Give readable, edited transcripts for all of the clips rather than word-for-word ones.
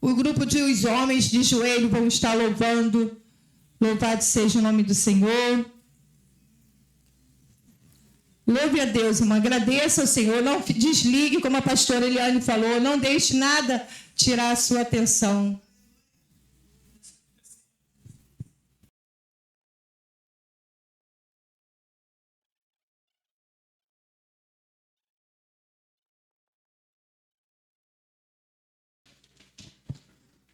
O grupo de os homens de joelho vão estar louvando. Louvado seja o nome do Senhor. Louve a Deus, irmão. Agradeça ao Senhor. Não desligue, como a pastora Eliane falou. Não deixe nada tirar a sua atenção.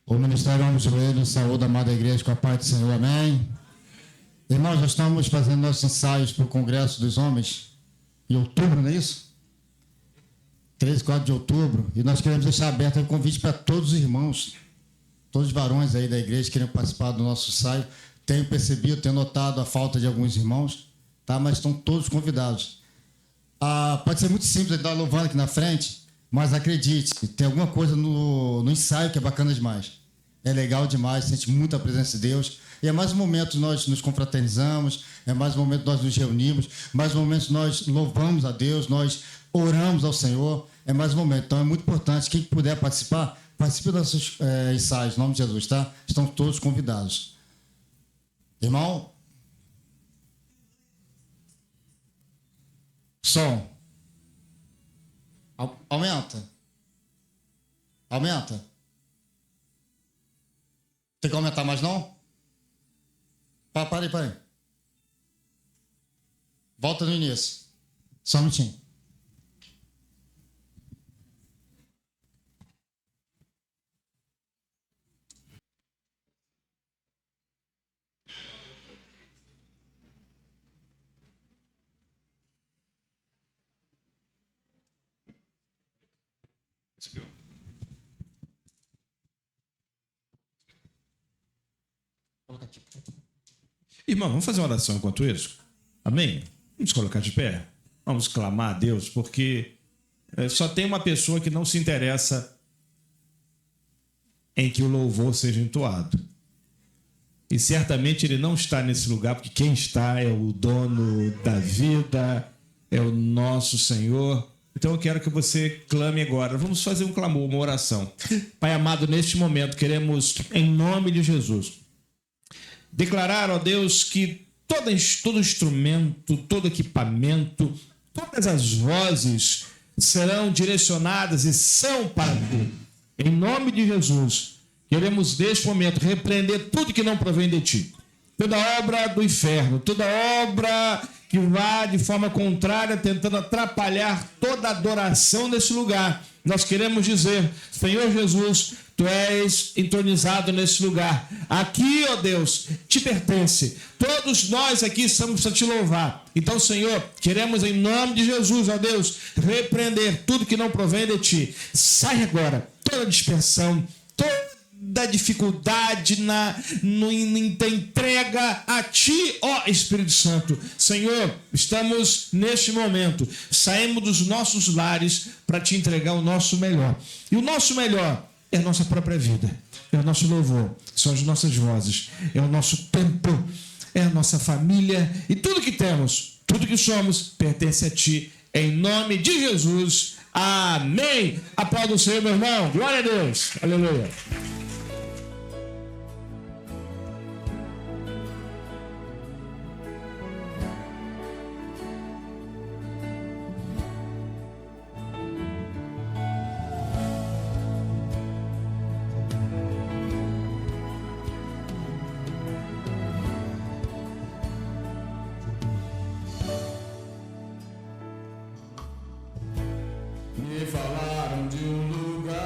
O Ministério Homem de Joelho, saúde a amada igreja com a paz do Senhor, amém? Irmãos, já estamos fazendo nossos ensaios para o Congresso dos Homens em outubro, não é isso? 13 e 4 de outubro, e nós queremos deixar aberto o convite para todos os irmãos, todos os varões aí da igreja que querem participar do nosso ensaio. Tenho percebido, tenho notado a falta de alguns irmãos, tá? Mas estão todos convidados. Pode ser muito simples, ele está louvando aqui na frente, mas acredite, tem alguma coisa no ensaio que é bacana demais. É legal demais, sente muita presença de Deus. E é mais um momento nós nos confraternizamos, é mais um momento nós nos reunimos, mais um momento nós louvamos a Deus, nós oramos ao Senhor. É mais um momento. Então é muito importante, quem puder participar, participe dos nossos ensaios, em nome de Jesus, tá? Estão todos convidados. Irmão? Som. Aumenta. Aumenta. Tem que aumentar mais não? Para aí. Volta no início. Só um minutinho. Irmão, vamos fazer uma oração enquanto isso? Amém? Vamos colocar de pé? Vamos clamar a Deus, porque só tem uma pessoa que não se interessa em que o louvor seja entoado. E certamente ele não está nesse lugar, porque quem está é o dono da vida, é o nosso Senhor. Então eu quero que você clame agora. Vamos fazer um clamor, uma oração. Pai amado, neste momento queremos, em nome de Jesus, declarar, ó Deus, que todo instrumento, todo equipamento, todas as vozes serão direcionadas e são para ti. Em nome de Jesus, queremos neste momento repreender tudo que não provém de ti. Toda obra do inferno, toda obra que vá de forma contrária, tentando atrapalhar toda adoração nesse lugar. Nós queremos dizer, Senhor Jesus, Tu és entronizado nesse lugar. Aqui, ó Deus, te pertence. Todos nós aqui estamos para te louvar. Então, Senhor, queremos em nome de Jesus, ó Deus, repreender tudo que não provém de ti. Sai agora toda dispersão, toda dificuldade na entrega a ti, ó Espírito Santo. Senhor, estamos neste momento, saímos dos nossos lares para te entregar o nosso melhor. E o nosso melhor é a nossa própria vida, é o nosso louvor, são as nossas vozes, é o nosso tempo, é a nossa família e tudo que temos, tudo que somos, pertence a ti, em nome de Jesus. Amém. Aplauda o Senhor, meu irmão. Glória a Deus. Aleluia. Me falaram de um lugar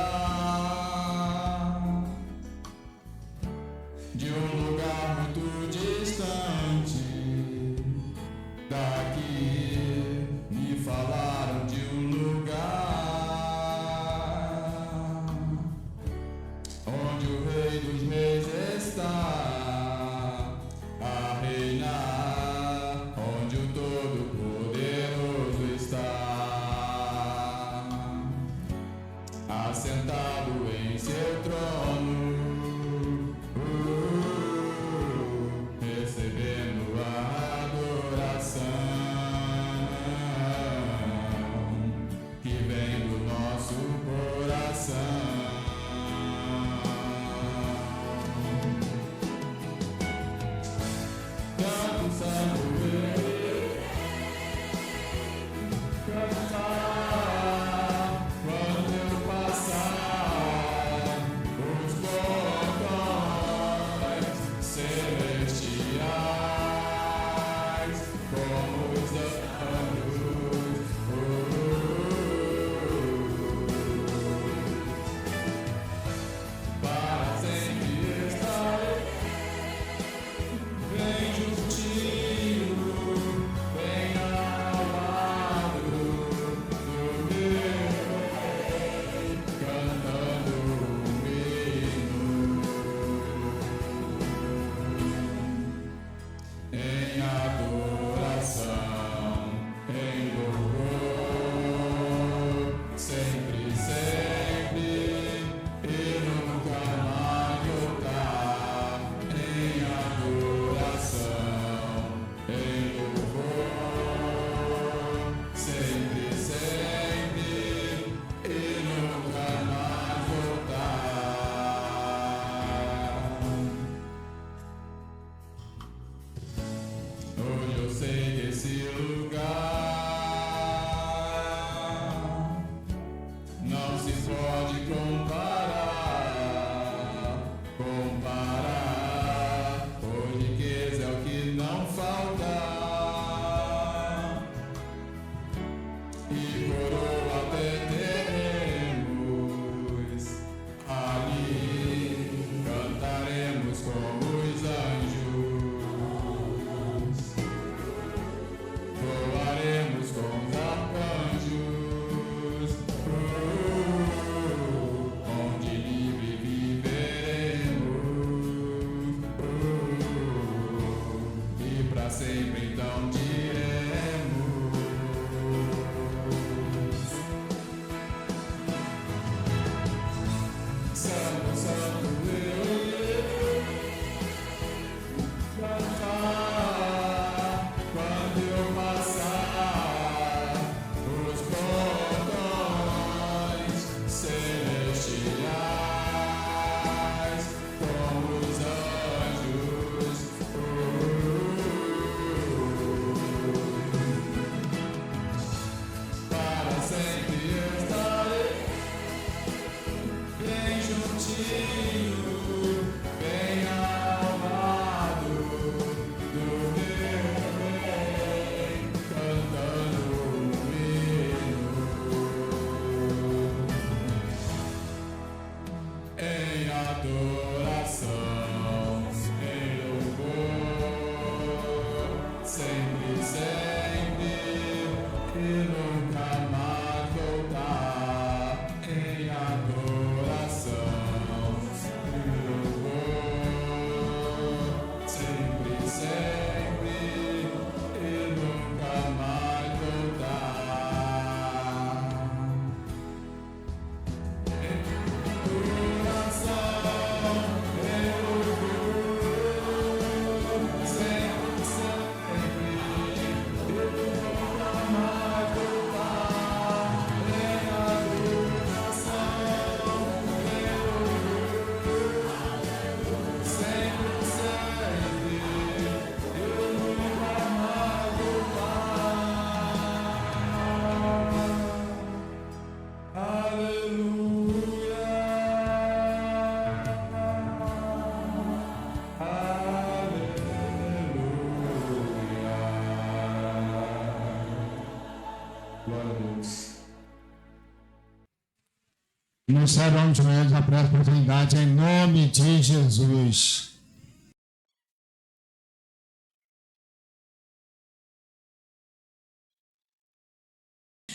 Nos serão joelhos na próxima oportunidade, em nome de Jesus.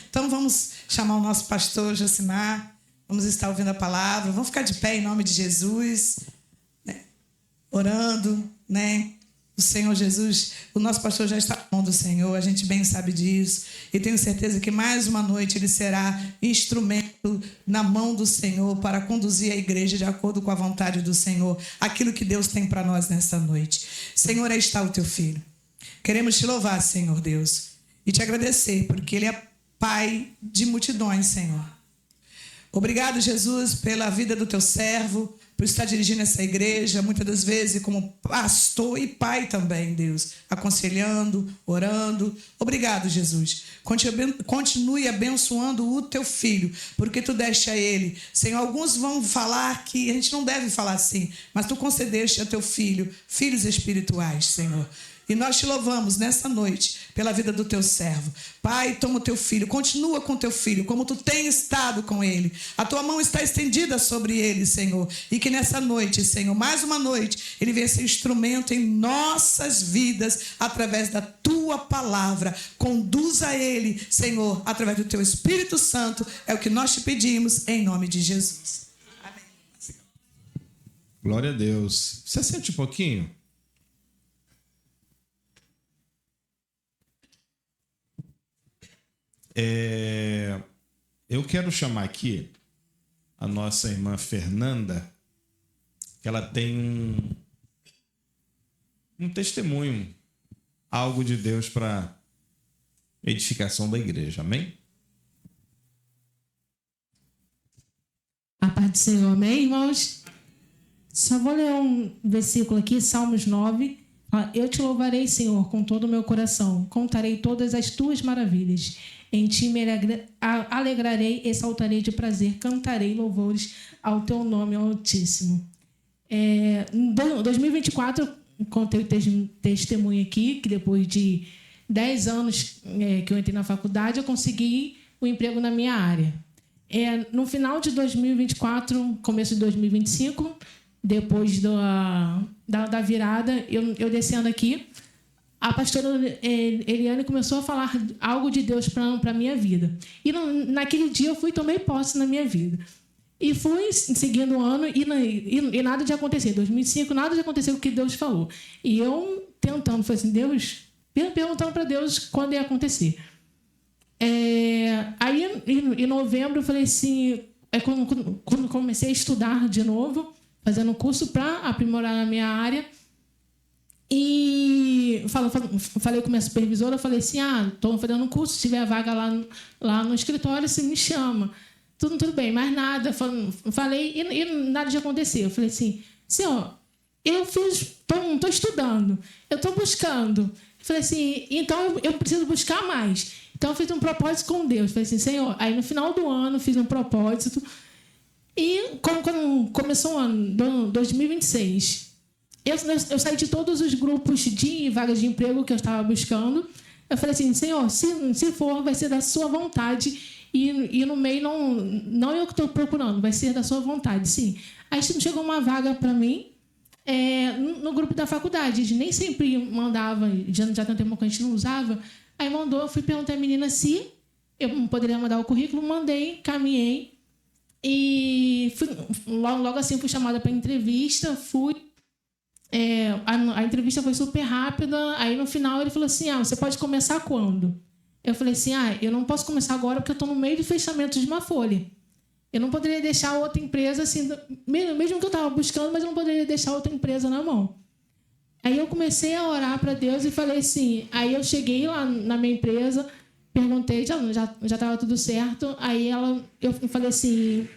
Então vamos chamar o nosso pastor Josimar, vamos estar ouvindo a palavra, vamos ficar de pé em nome de Jesus, né? Orando, né? O Senhor Jesus, o nosso pastor já está na mão do Senhor, a gente bem sabe disso. E tenho certeza que mais uma noite ele será instrumento na mão do Senhor para conduzir a igreja de acordo com a vontade do Senhor, aquilo que Deus tem para nós nesta noite. Senhor, aí está o teu filho. Queremos te louvar, Senhor Deus, e te agradecer, porque ele é Pai de multidões, Senhor. Obrigado, Jesus, pela vida do teu servo, por estar dirigindo essa igreja, muitas das vezes como pastor e pai também, Deus, aconselhando, orando. Obrigado, Jesus. Continue abençoando o teu filho, porque tu deste a ele. Senhor, alguns vão falar que a gente não deve falar assim, mas tu concedeste a teu filho, filhos espirituais, Senhor. E nós te louvamos nessa noite pela vida do teu servo. Pai, toma o teu filho, continua com o teu filho, como tu tens estado com ele. A tua mão está estendida sobre ele, Senhor. E que nessa noite, Senhor, mais uma noite, ele venha ser instrumento em nossas vidas, através da tua palavra. Conduza ele, Senhor, através do teu Espírito Santo. É o que nós te pedimos, em nome de Jesus. Amém. Glória a Deus. Você sente um pouquinho? Eu quero chamar aqui a nossa irmã Fernanda, que ela tem um testemunho, algo de Deus para edificação da igreja, amém? A paz do Senhor, amém, irmãos? Só vou ler um versículo aqui, Salmos 9. Eu te louvarei, Senhor, com todo o meu coração. Contarei todas as tuas maravilhas. Em ti me alegrarei, exaltarei de prazer, cantarei louvores ao teu nome Altíssimo. Em 2024, contei o testemunho aqui, que depois de 10 anos que eu entrei na faculdade, eu consegui um emprego na minha área. No final de 2024, começo de 2025, depois da virada, eu descendo aqui, a pastora Eliane começou a falar algo de Deus para a minha vida. E naquele dia eu fui e tomei posse na minha vida. E fui seguindo o ano e nada de acontecer. Em 2005, nada de acontecer o que Deus falou. E eu tentando, falei assim, Deus, perguntando para Deus quando ia acontecer. Aí, em novembro, eu falei assim, quando comecei a estudar de novo, fazendo um curso para aprimorar a minha área. E falei com a minha supervisora, falei assim, estou fazendo um curso, se tiver vaga lá no escritório, você me chama. Tudo bem, mas nada. Falei e nada de acontecer. Eu falei assim, Senhor, eu estou estudando, eu estou buscando. Eu falei assim, então eu preciso buscar mais. Então eu fiz um propósito com Deus. Eu falei assim, Senhor, aí no final do ano fiz um propósito E quando começou o ano 2026, eu saí de todos os grupos de vagas de emprego que eu estava buscando. Eu falei assim, Senhor, se for, vai ser da sua vontade. E no meio, não eu que estou procurando, vai ser da sua vontade, sim. Aí chegou uma vaga para mim no grupo da faculdade. Eles nem sempre mandava, já tem tempo que a gente não usava. Aí mandou, eu fui perguntar à menina se eu poderia mandar o currículo, mandei, caminhei. E logo assim fui chamada para entrevista, fui. A entrevista foi super rápida. Aí no final ele falou assim: você pode começar quando? Eu falei assim: eu não posso começar agora porque eu estou no meio do fechamento de uma folha. Eu não poderia deixar outra empresa assim, mesmo que eu estava buscando, mas eu não poderia deixar outra empresa na mão. Aí eu comecei a orar para Deus e falei assim. Aí eu cheguei lá na minha empresa, perguntei, já estava tudo certo. Aí eu falei assim: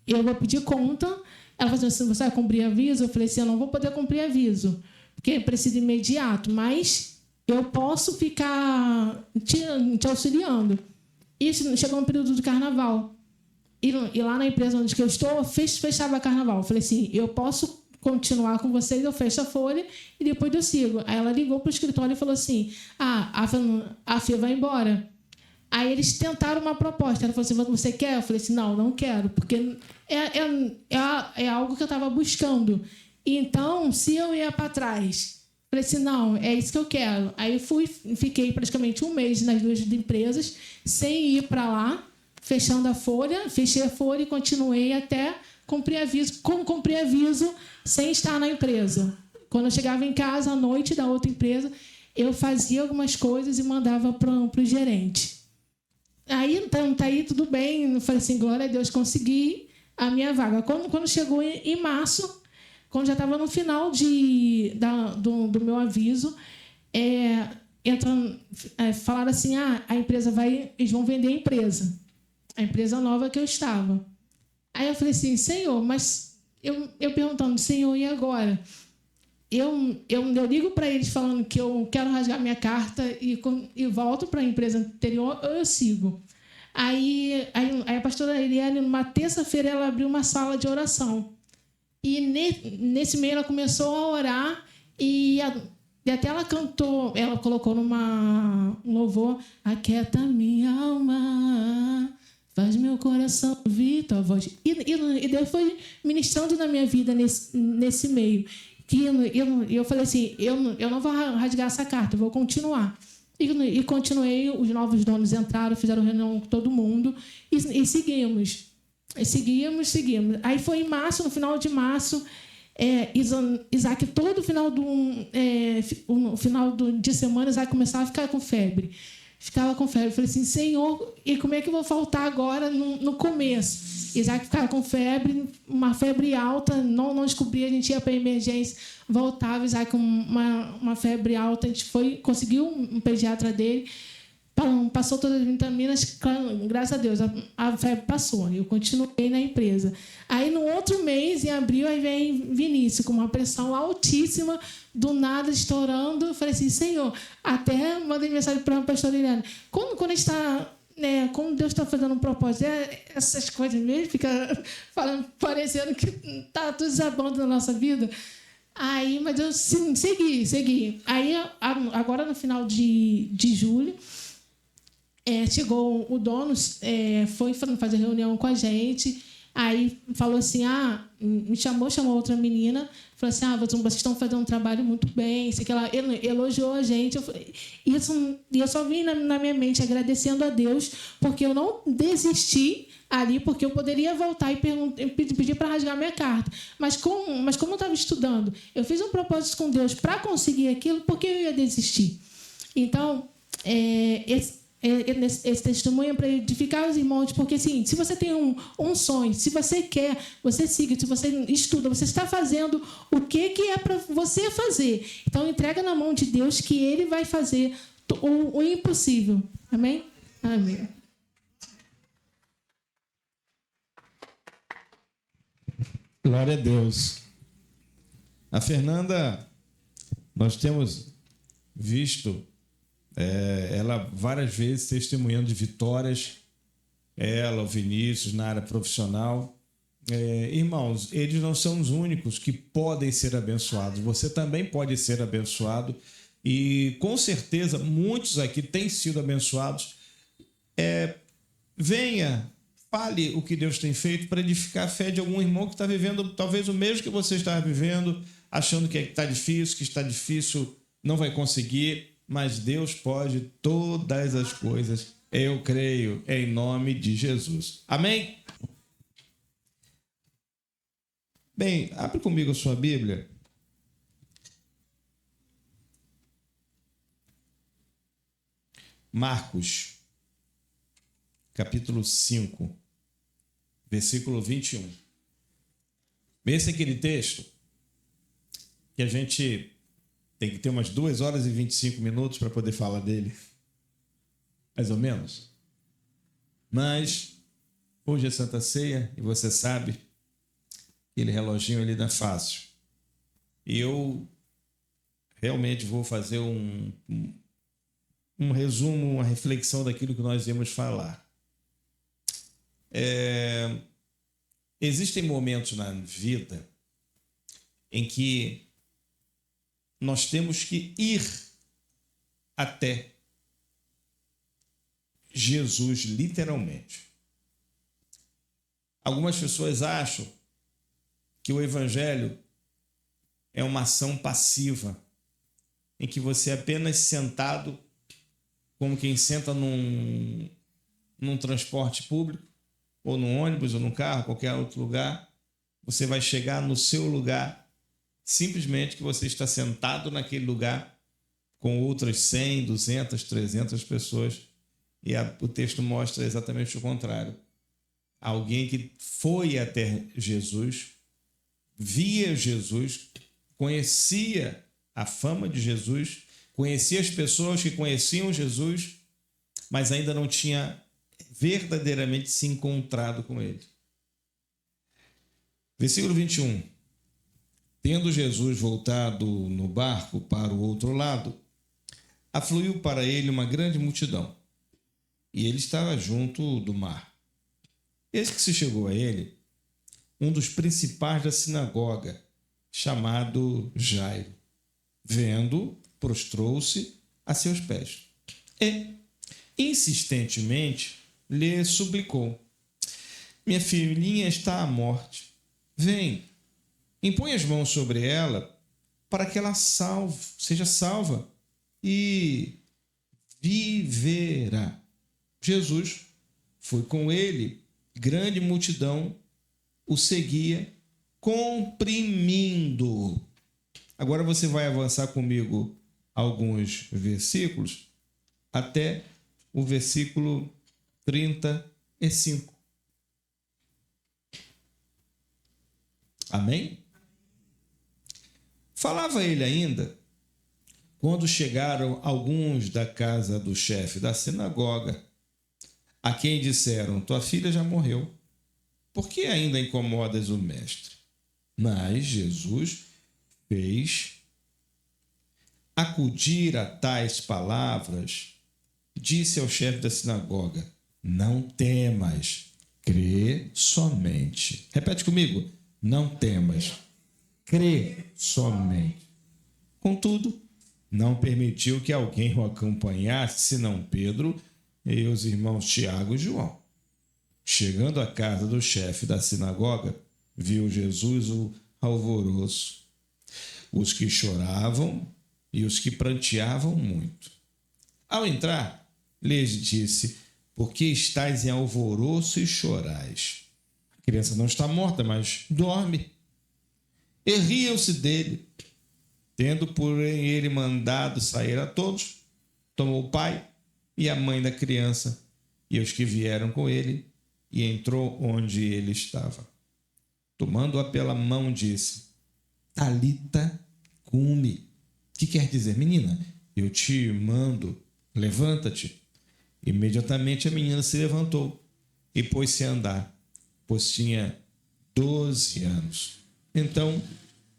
eu vou pedir conta. Ela falou assim: você vai cumprir aviso? Eu falei assim: eu não vou poder cumprir aviso, porque precisa imediato, mas eu posso ficar te auxiliando. E chegou um período de carnaval. E lá na empresa onde eu estou, fechava carnaval. Eu falei assim: eu posso continuar com vocês, eu fecho a folha e depois eu sigo. Aí ela ligou para o escritório e falou assim: a Fê vai embora. Aí eles tentaram uma proposta. Ela falou assim: você quer? Eu falei assim: não quero, porque é algo que eu estava buscando. Então, se eu ia para trás, falei assim: não, é isso que eu quero. Aí fiquei praticamente um mês nas duas empresas, sem ir para lá, fechando a folha, fechei a folha e continuei até cumprir aviso. Como cumprir aviso sem estar na empresa? Quando eu chegava em casa à noite da outra empresa, eu fazia algumas coisas e mandava para o gerente. Aí, então, tá aí tudo bem. Eu falei assim: glória a Deus, consegui a minha vaga. Quando chegou em março, quando já estava no final do meu aviso, falaram assim: a empresa eles vão vender a empresa nova que eu estava. Aí eu falei assim: Senhor, mas eu perguntando, Senhor, e agora? Eu ligo para eles falando que eu quero rasgar minha carta e volto para a empresa anterior, ou eu sigo. Aí a pastora Eliane, numa terça-feira, ela abriu uma sala de oração. E nesse meio ela começou a orar e até ela cantou, ela colocou um louvor: aquieta minha alma, faz meu coração ouvir tua voz. E Deus foi ministrando na minha vida nesse meio. Eu falei assim: eu não vou rasgar essa carta, eu vou continuar. E continuei, os novos donos entraram, fizeram reunião com todo mundo e seguimos. Seguimos. Aí foi em março, no final de março, Isaac, todo final de semana, Isaac começava a ficar com febre. Ficava com febre. Eu falei assim: Senhor, e como é que eu vou faltar agora no começo? Isaac ficava com febre, uma febre alta, não descobria, a gente ia para a emergência, voltava, Isaac com uma febre alta, a gente conseguiu um pediatra dele, passou todas as vitaminas, graças a Deus, a febre passou, eu continuei na empresa. Aí, no outro mês, em abril, aí vem Vinícius, com uma pressão altíssima, do nada estourando. Eu falei assim: Senhor, até mandei mensagem para a pastora Eliane: quando a gente está... como Deus está fazendo um propósito, essas coisas mesmo, fica falando, parecendo que está tudo desabando na nossa vida. Aí, mas eu segui. Aí, agora no final de julho, chegou o dono, foi fazer reunião com a gente. Aí falou assim: me chamou outra menina, falou assim: vocês estão fazendo um trabalho muito bem, isso que ela elogiou a gente. E eu só vim na minha mente agradecendo a Deus, porque eu não desisti ali, porque eu poderia voltar e pedir para rasgar minha carta. Mas como eu estava estudando, eu fiz um propósito com Deus para conseguir aquilo, porque eu ia desistir. Então, esse testemunho é para edificar os irmãos, porque assim, se você tem um sonho, se você quer, você siga, se você estuda, você está fazendo o que é para você fazer. Então, entrega na mão de Deus, que Ele vai fazer o impossível. Amém? Amém. Glória a Deus. A Fernanda, nós temos visto ela várias vezes testemunhando de vitórias, ela, o Vinícius, na área profissional. Irmãos, eles não são os únicos que podem ser abençoados. Você também pode ser abençoado. E com certeza muitos aqui têm sido abençoados. Venha, fale o que Deus tem feito para edificar a fé de algum irmão que está vivendo talvez o mesmo que você está vivendo, achando que está difícil, não vai conseguir, mas Deus pode todas as coisas. Eu creio em nome de Jesus. Amém? Bem, abre comigo a sua Bíblia. Marcos, capítulo 5, versículo 21. Esse é aquele texto que a gente tem que ter umas 2 horas e 25 minutos para poder falar dele. Mais ou menos. Mas hoje é Santa Ceia e você sabe, aquele reloginho ali não é fácil. E eu realmente vou fazer um resumo, uma reflexão daquilo que nós íamos falar. Existem momentos na vida em que nós temos que ir até Jesus, literalmente. Algumas pessoas acham que o Evangelho é uma ação passiva, em que você é apenas sentado, como quem senta num transporte público, ou num ônibus, ou num carro, qualquer outro lugar, você vai chegar no seu lugar, simplesmente que você está sentado naquele lugar com outras 100, 200, 300 pessoas, e o texto mostra exatamente o contrário. Alguém que foi até Jesus, via Jesus, conhecia a fama de Jesus, conhecia as pessoas que conheciam Jesus, mas ainda não tinha verdadeiramente se encontrado com ele. Versículo 21. Tendo Jesus voltado no barco para o outro lado, afluiu para ele uma grande multidão, e ele estava junto do mar. Eis que se chegou a ele um dos principais da sinagoga, chamado Jairo. Vendo, prostrou-se a seus pés e, insistentemente, lhe suplicou: minha filhinha está à morte. Vem, impõe as mãos sobre ela para que ela seja salva e viverá. Jesus foi com ele, grande multidão o seguia, comprimindo. Agora você vai avançar comigo alguns versículos até o versículo 35. Amém? Falava ele ainda quando chegaram alguns da casa do chefe da sinagoga, a quem disseram: tua filha já morreu, por que ainda incomodas o mestre? Mas Jesus fez acudir a tais palavras, disse ao chefe da sinagoga: não temas, crê somente. Repete comigo: não temas, crê somente. Contudo, não permitiu que alguém o acompanhasse, senão Pedro e os irmãos Tiago e João. Chegando à casa do chefe da sinagoga, viu Jesus o alvoroço, os que choravam e os que pranteavam muito. Ao entrar, lhes disse: por que estáis em alvoroço e chorais? A criança não está morta, mas dorme. E riam-se dele. Tendo, porém, ele mandado sair a todos, tomou o pai e a mãe da criança e os que vieram com ele, e entrou onde ele estava. Tomando-a pela mão, disse: Talita cumi. Que quer dizer: menina, eu te mando, levanta-te. Imediatamente a menina se levantou e pôs-se a andar, pois tinha 12 anos. Então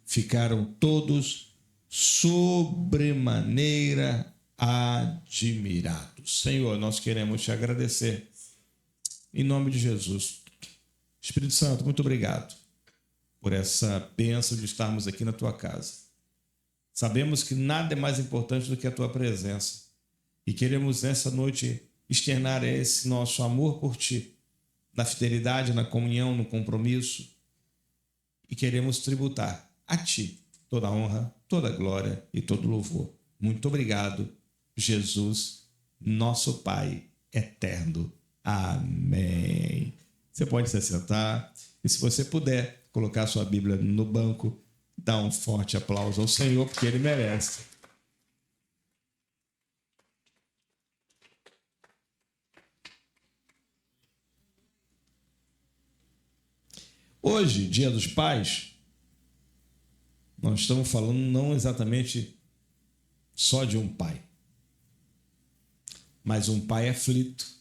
ficaram todos sobremaneira admirados. Senhor, nós queremos te agradecer em nome de Jesus. Espírito Santo, muito obrigado por essa bênção de estarmos aqui na tua casa. Sabemos que nada é mais importante do que a tua presença e queremos nessa noite externar esse nosso amor por ti, na fidelidade, na comunhão, no compromisso, e queremos tributar a ti toda a honra, toda a glória e todo o louvor. Muito obrigado, Jesus, nosso Pai eterno. Amém. Você pode se assentar e, se você puder, colocar sua Bíblia no banco, dá um forte aplauso ao Senhor, porque Ele merece. Hoje, Dia dos Pais, nós estamos falando não exatamente só de um pai, mas um pai aflito.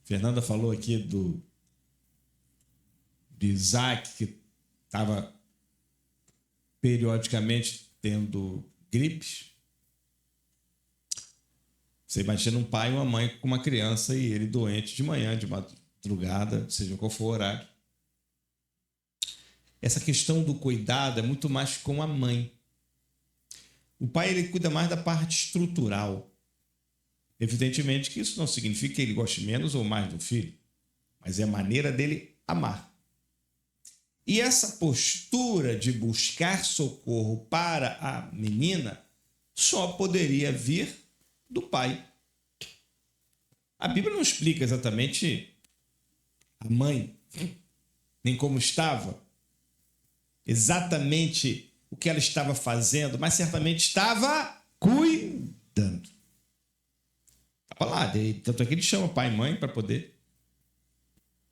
Fernanda falou aqui de Isaac, que estava periodicamente tendo gripes. Você imagina um pai e uma mãe com uma criança e ele doente de manhã, de madrugada, seja qual for o horário. Essa questão do cuidado é muito mais com a mãe. O pai, ele cuida mais da parte estrutural. Evidentemente que isso não significa que ele goste menos ou mais do filho, mas é a maneira dele amar. E essa postura de buscar socorro para a menina só poderia vir do pai. A Bíblia não explica exatamente a mãe, nem como estava, exatamente o que ela estava fazendo, mas certamente estava cuidando. Estava lá, tanto é que ele chama pai e mãe para poder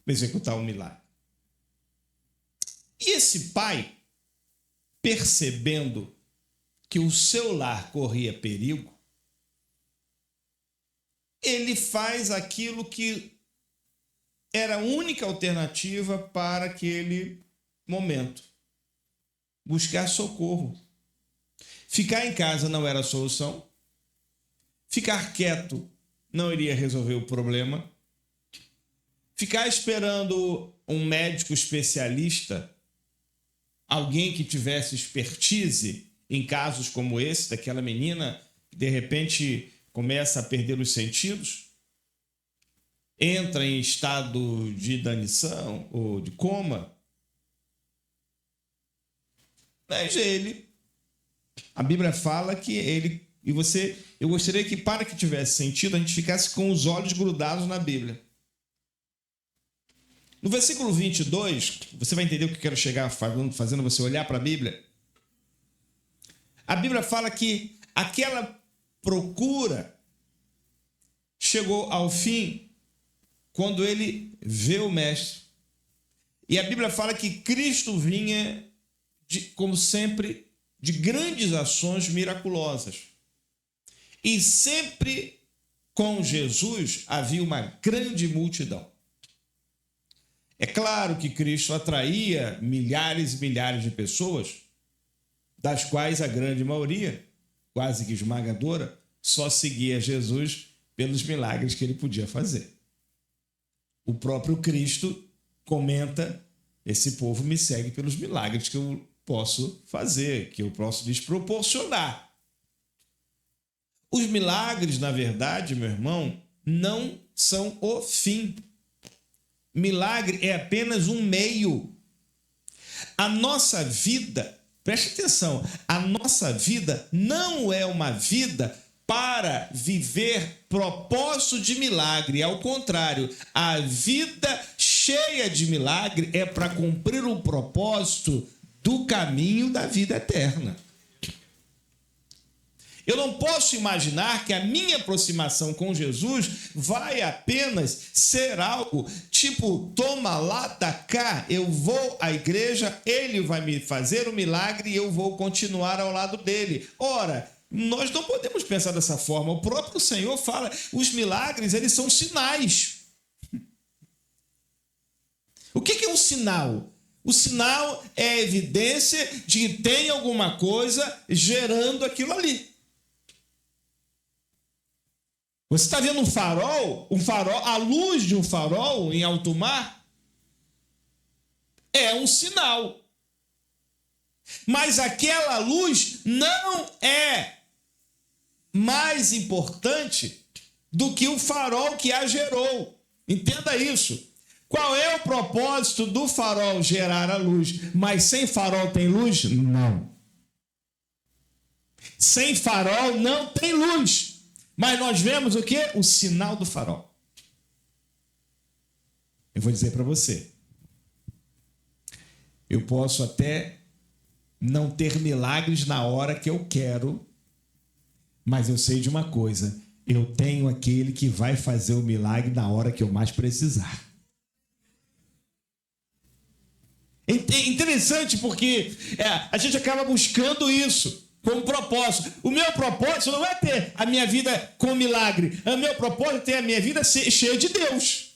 executar um milagre. E esse pai, percebendo que o seu lar corria perigo, ele faz aquilo que era a única alternativa para aquele momento: buscar socorro. Ficar em casa não era a solução. Ficar quieto não iria resolver o problema. Ficar esperando um médico especialista, alguém que tivesse expertise em casos como esse, daquela menina que de repente começa a perder os sentidos, entra em estado de inanição ou de coma. Mas a Bíblia fala que ele, eu gostaria que, para que tivesse sentido, a gente ficasse com os olhos grudados na Bíblia. No versículo 22, você vai entender o que eu quero chegar fazendo você olhar para a Bíblia. A Bíblia fala que aquela procura chegou ao fim quando ele vê o mestre. E a Bíblia fala que Cristo vinha, como sempre, de grandes ações miraculosas. E sempre com Jesus havia uma grande multidão. É claro que Cristo atraía milhares e milhares de pessoas, das quais a grande maioria, quase que esmagadora, só seguia Jesus pelos milagres que ele podia fazer. O próprio Cristo comenta: esse povo me segue pelos milagres que eu posso fazer, que eu posso lhes proporcionar. Os milagres, na verdade, meu irmão, não são o fim. Milagre é apenas um meio. A nossa vida, preste atenção, a nossa vida não é uma vida para viver propósito de milagre. Ao contrário, a vida cheia de milagre é para cumprir o propósito do caminho da vida eterna. Eu não posso imaginar que a minha aproximação com Jesus vai apenas ser algo tipo: toma lá, dá cá, eu vou à igreja, ele vai me fazer o milagre e eu vou continuar ao lado dele. Ora, nós não podemos pensar dessa forma. O próprio Senhor fala: os milagres, eles são sinais. O que é um sinal? O sinal é a evidência de que tem alguma coisa gerando aquilo ali. Você está vendo um farol, a luz de um farol em alto mar, é um sinal. Mas aquela luz não é mais importante do que o farol que a gerou. Entenda isso. Qual é o propósito do farol? Gerar a luz. Mas sem farol tem luz? Não. Sem farol não tem luz. Mas nós vemos o quê? O sinal do farol. Eu vou dizer para você. Eu posso até não ter milagres na hora que eu quero, mas eu sei de uma coisa: eu tenho aquele que vai fazer o milagre na hora que eu mais precisar. É interessante porque a gente acaba buscando isso como propósito. O meu propósito não é ter a minha vida com milagre. O meu propósito é ter a minha vida cheia de Deus,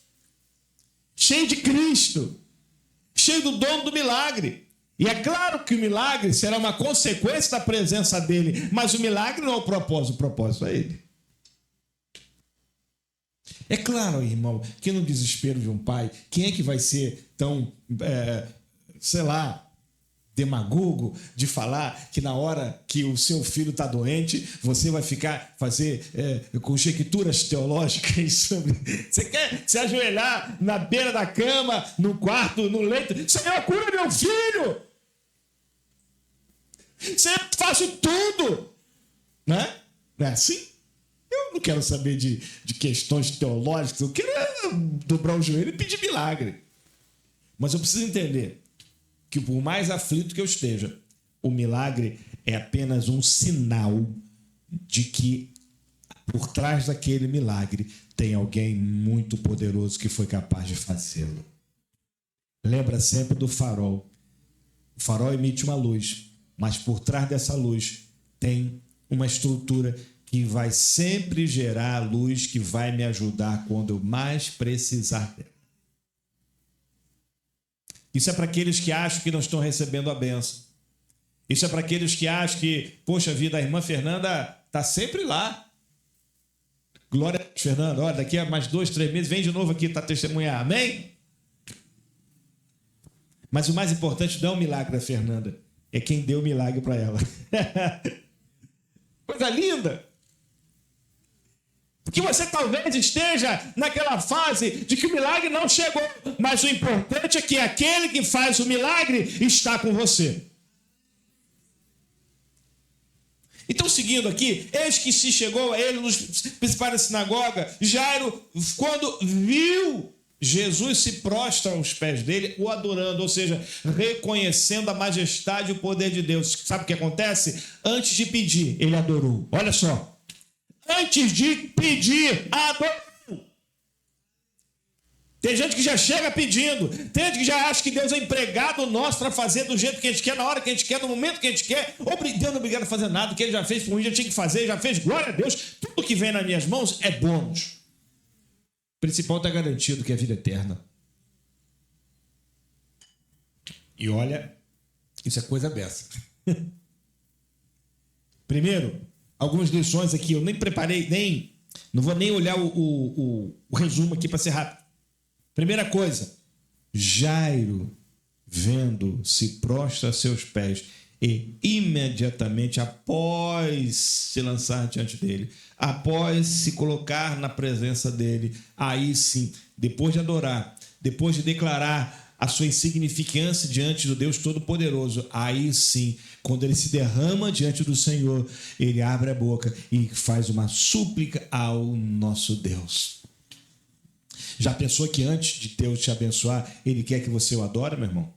cheia de Cristo, cheio do dono do milagre. E é claro que o milagre será uma consequência da presença dele, mas o milagre não é o propósito é ele. É claro, irmão, que no desespero de um pai, quem é que vai ser tão, demagogo de falar que na hora que o seu filho está doente, você vai fazer conjecturas teológicas sobre... Você quer se ajoelhar na beira da cama, no quarto, no leito? Senhor, cura meu filho! Senhor, eu faço tudo! Né? Não é assim? Eu não quero saber de questões teológicas, eu quero dobrar o joelho e pedir milagre. Mas eu preciso entender que por mais aflito que eu esteja, o milagre é apenas um sinal de que por trás daquele milagre tem alguém muito poderoso que foi capaz de fazê-lo. Lembra sempre do farol. O farol emite uma luz, mas por trás dessa luz tem uma estrutura que vai sempre gerar a luz que vai me ajudar quando eu mais precisar dela. Isso é para aqueles que acham que não estão recebendo a bênção. Isso é para aqueles que acham que, poxa vida, a irmã Fernanda está sempre lá. Glória a Deus, Fernanda. Olha, daqui a mais 2, 3 meses, vem de novo aqui para testemunhar. Amém? Mas o mais importante não é o milagre da Fernanda. É quem deu o milagre para ela. Coisa linda. Porque você talvez esteja naquela fase de que o milagre não chegou, mas o importante é que aquele que faz o milagre está com você. Então, seguindo aqui, eis que se chegou a ele nos principais da sinagoga, Jairo, quando viu Jesus, se prostra aos pés dele, o adorando, ou seja, reconhecendo a majestade e o poder de Deus. Sabe o que acontece? Antes de pedir, ele adorou. Olha só. Antes de pedir, adorou. Tem gente que já chega pedindo. Tem gente que já acha que Deus é empregado nosso para fazer do jeito que a gente quer, na hora que a gente quer, no momento que a gente quer. Deus não é obrigado a fazer nada. O que ele já fez por mim, já tinha que fazer, já fez. Glória a Deus. Tudo que vem nas minhas mãos é bônus. O principal está garantido, que é a vida eterna. E olha, isso é coisa dessa. Primeiro, algumas lições aqui, eu nem preparei, não vou nem olhar o resumo aqui para ser rápido. Primeira coisa, Jairo, vendo, se prostra a seus pés e imediatamente após se lançar diante dele, após se colocar na presença dele, aí sim, depois de adorar, depois de declarar a sua insignificância diante do Deus Todo-Poderoso, aí sim, quando ele se derrama diante do Senhor, ele abre a boca e faz uma súplica ao nosso Deus. Já pensou que antes de Deus te abençoar, ele quer que você o adore, meu irmão?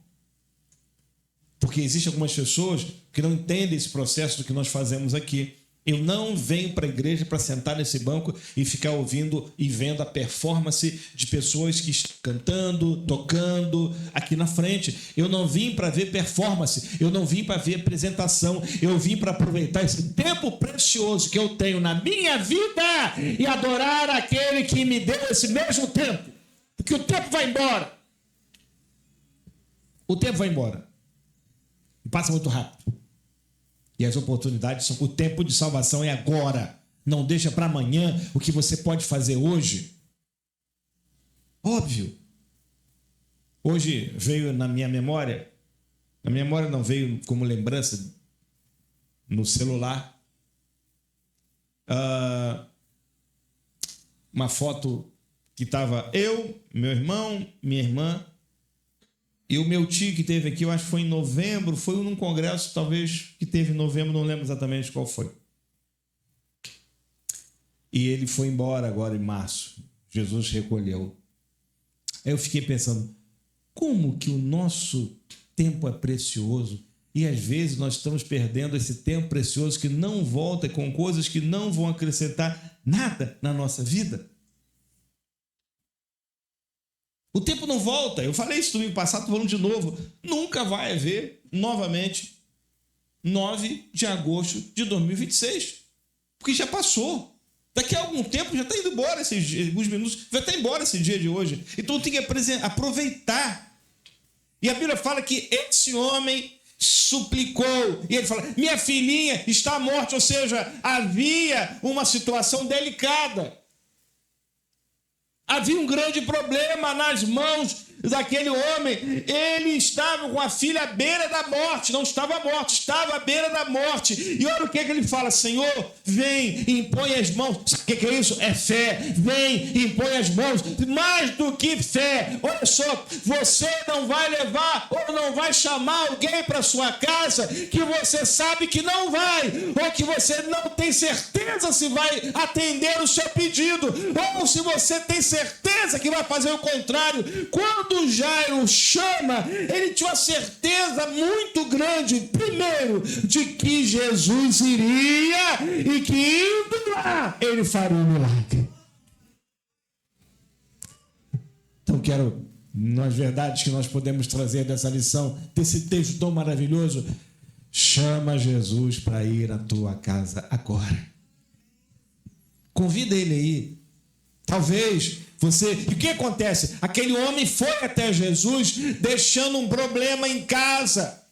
Porque existem algumas pessoas que não entendem esse processo do que nós fazemos aqui. Eu não venho para a igreja para sentar nesse banco e ficar ouvindo e vendo a performance de pessoas que estão cantando, tocando aqui na frente. Eu não vim para ver performance, eu não vim para ver apresentação, eu vim para aproveitar esse tempo precioso que eu tenho na minha vida e adorar aquele que me deu esse mesmo tempo. Porque o tempo vai embora. O tempo vai embora. E passa muito rápido. E as oportunidades são... O tempo de salvação é agora. Não deixa para amanhã o que você pode fazer hoje. Óbvio. Hoje veio na minha memória não, veio como lembrança no celular, uma foto que estava eu, meu irmão, minha irmã e o meu tio que teve aqui, eu acho que foi em novembro, foi num congresso talvez que teve em novembro, não lembro exatamente qual foi. E ele foi embora agora em março. Jesus recolheu. Aí eu fiquei pensando, como que o nosso tempo é precioso e às vezes nós estamos perdendo esse tempo precioso que não volta com coisas que não vão acrescentar nada na nossa vida. O tempo não volta. Eu falei isso domingo passado, estou falando de novo. Nunca vai haver novamente 9 de agosto de 2026. Porque já passou. Daqui a algum tempo já está indo embora alguns minutos, vai estar embora esse dia de hoje. Então tem que aproveitar. E a Bíblia fala que esse homem suplicou. E ele fala, minha filhinha está morta. Ou seja, havia uma situação delicada. Havia um grande problema nas mãos daquele homem. Ele estava com a filha à beira da morte. Não estava morto, estava à beira da morte. E olha o que ele fala, Senhor, vem e impõe as mãos. Sabe o que é isso? É fé. Vem e impõe as mãos. Mais do que fé. Olha só, você não vai levar ou não vai chamar alguém para sua casa que você sabe que não vai, ou que você não tem certeza se vai atender o seu pedido, ou se você tem certeza que vai fazer o contrário. Quando Jairo chama, ele tinha uma certeza muito grande, primeiro, de que Jesus iria e que indo lá, ele faria um milagre. Então quero, nas verdades que nós podemos trazer dessa lição, desse texto tão maravilhoso, chama Jesus para ir à tua casa agora. Convida ele aí. Talvez você... E o que acontece? Aquele homem foi até Jesus deixando um problema em casa,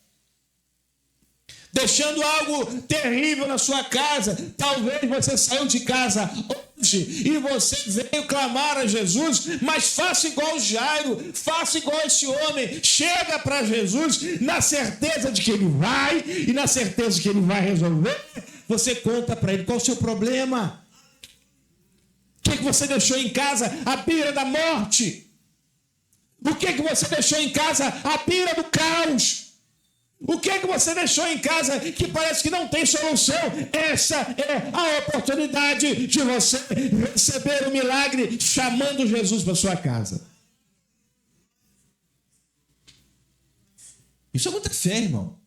deixando algo terrível na sua casa. Talvez você saiu de casa hoje e você veio clamar a Jesus, mas faça igual Jairo, faça igual esse homem, chega para Jesus na certeza de que ele vai e na certeza de que ele vai resolver. Você conta para ele qual o seu problema. O que você deixou em casa à beira da morte? O que você deixou em casa à beira do caos? O que você deixou em casa que parece que não tem solução? Essa é a oportunidade de você receber o milagre chamando Jesus para sua casa. Isso é muita fé, irmão.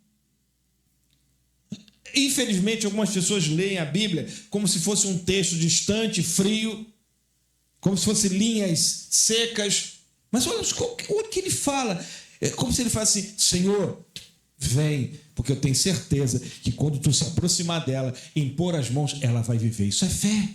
Infelizmente, algumas pessoas leem a Bíblia como se fosse um texto distante, frio, como se fossem linhas secas. Mas olha o que ele fala. É como se ele falasse assim, Senhor, vem, porque eu tenho certeza que quando tu se aproximar dela, impor as mãos, ela vai viver. Isso é fé.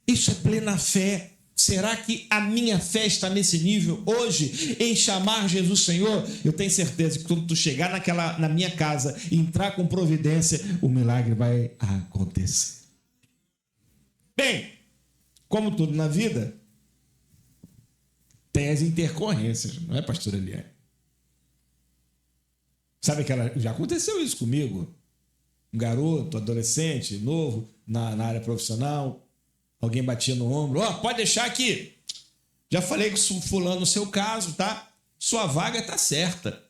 Isso é plena fé. Será que a minha fé está nesse nível hoje, em chamar Jesus Senhor? Eu tenho certeza que quando tu chegar na minha casa e entrar com providência, o milagre vai acontecer. Bem, como tudo na vida, tem as intercorrências, não é, pastora Eliane? Sabe que já aconteceu isso comigo? Um garoto, adolescente, novo, na área profissional. Alguém batia no ombro. Pode deixar aqui. Já falei com fulano no seu caso, tá? Sua vaga tá certa.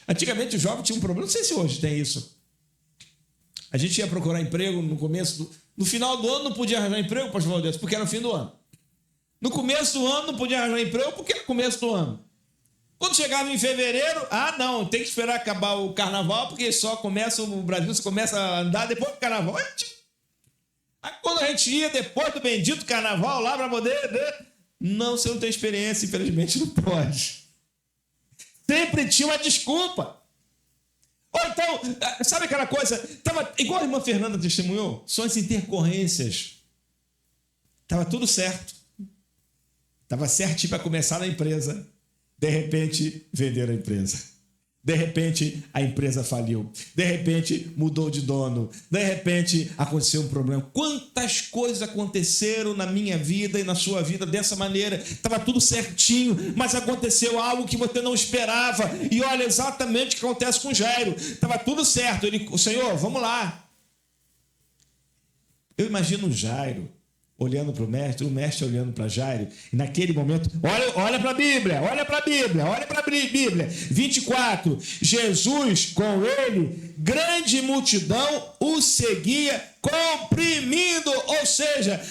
Antigamente o jovem tinha um problema. Não sei se hoje tem isso. A gente ia procurar emprego no começo no final do ano não podia arranjar emprego, pastor Valdez, porque era o fim do ano. No começo do ano não podia arranjar emprego porque era o começo do ano. Quando chegava em fevereiro, não, tem que esperar acabar o carnaval, porque só começa o Brasil, você começa a andar depois do carnaval. Aí quando a gente ia depois do bendito carnaval lá para poder... Não, você não tem experiência, infelizmente não pode. Sempre tinha uma desculpa. Ou então, sabe aquela coisa, tava igual a irmã Fernanda testemunhou, são as intercorrências. Estava tudo certo. Estava certinho para começar na empresa. De repente, venderam a empresa. De repente, a empresa faliu. De repente, mudou de dono. De repente, aconteceu um problema. Quantas coisas aconteceram na minha vida e na sua vida dessa maneira? Estava tudo certinho, mas aconteceu algo que você não esperava. E olha exatamente o que acontece com Jairo. Estava tudo certo. Ele, Senhor, vamos lá. Eu imagino Jairo olhando para o mestre olhando para Jairo, e naquele momento, olha para a Bíblia, olha para a Bíblia, 24, Jesus com ele, grande multidão o seguia, comprimindo, ou seja,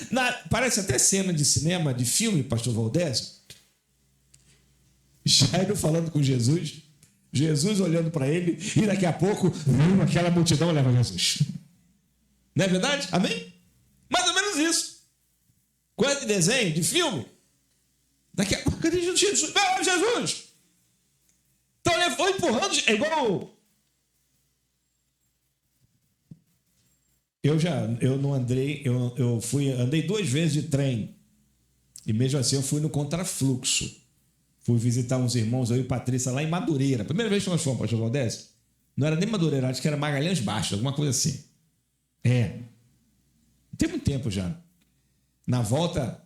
parece até cena de cinema, de filme, pastor Valdés, Jairo falando com Jesus, Jesus olhando para ele, e daqui a pouco, aquela multidão leva Jesus. Não é verdade? Amém? Mais ou menos isso. Coisa de desenho, de filme. Daqui a pouco, cadê Jesus? Não, Jesus! Então ele foi empurrando, é igual. Eu não andei, andei 2 vezes de trem. E mesmo assim eu fui no contrafluxo. Fui visitar uns irmãos, eu e Patrícia, lá em Madureira. Primeira vez que nós fomos, pastor Valdés. Não era nem Madureira, acho que era Magalhães Baixo, alguma coisa assim. Tem muito tempo já. Na volta,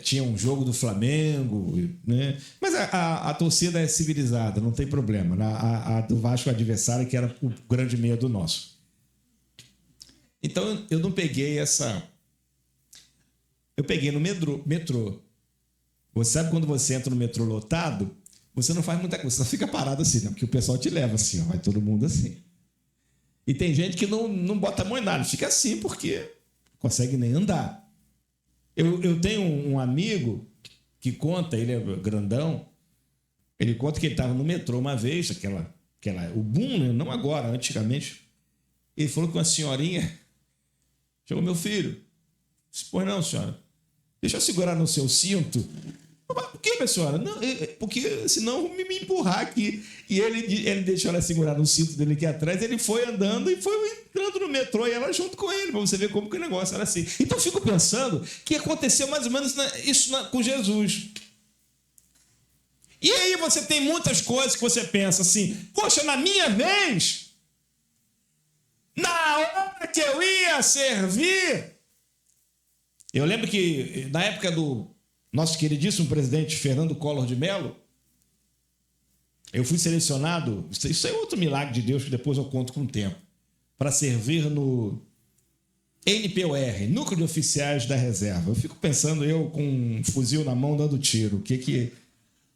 tinha um jogo do Flamengo, né? Mas a torcida é civilizada, não tem problema. A do Vasco adversário, que era o grande medo nosso. Então, eu não peguei essa... Eu peguei no metrô. Você sabe quando você entra no metrô lotado, você não faz muita coisa, você só fica parado assim, né? Porque o pessoal te leva assim, ó, vai todo mundo assim. E tem gente que não bota a mão em nada, fica assim porque não consegue nem andar. Eu tenho um amigo que conta, ele é grandão, ele conta que ele estava no metrô uma vez, o boom, né? Não agora, antigamente. Ele falou com uma senhorinha, chegou, meu filho, disse, pois não, senhora, deixa eu segurar no seu cinto. Por que, minha senhora? Não, porque senão me empurrar aqui. E ele deixou ela segurar no cinto dele aqui atrás, ele foi andando e foi entrando no metrô e ela junto com ele, para você ver como que o negócio era assim. Então eu fico pensando que aconteceu mais ou menos isso com Jesus. E aí você tem muitas coisas que você pensa assim, poxa, na minha vez, na hora que eu ia servir, eu lembro que na época do nosso queridíssimo presidente Fernando Collor de Mello, eu fui selecionado, isso é outro milagre de Deus que depois eu conto com o tempo, para servir no NPOR, Núcleo de Oficiais da Reserva. Eu fico pensando, eu com um fuzil na mão dando tiro,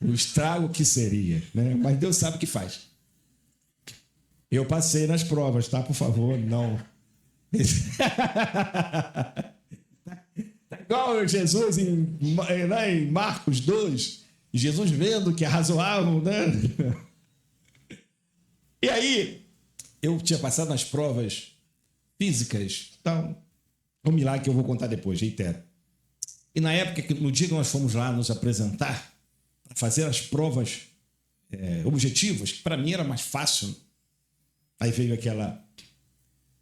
o estrago que seria, né? Mas Deus sabe o que faz. Eu passei nas provas, tá? Por favor, não. Igual Jesus em Marcos 2, Jesus vendo que é razoável, né? E aí, eu tinha passado nas provas físicas, então, um milagre que eu vou contar depois, reitero. E na época, no dia que nós fomos lá nos apresentar, para fazer as provas objetivas, que para mim era mais fácil, aí veio aquela,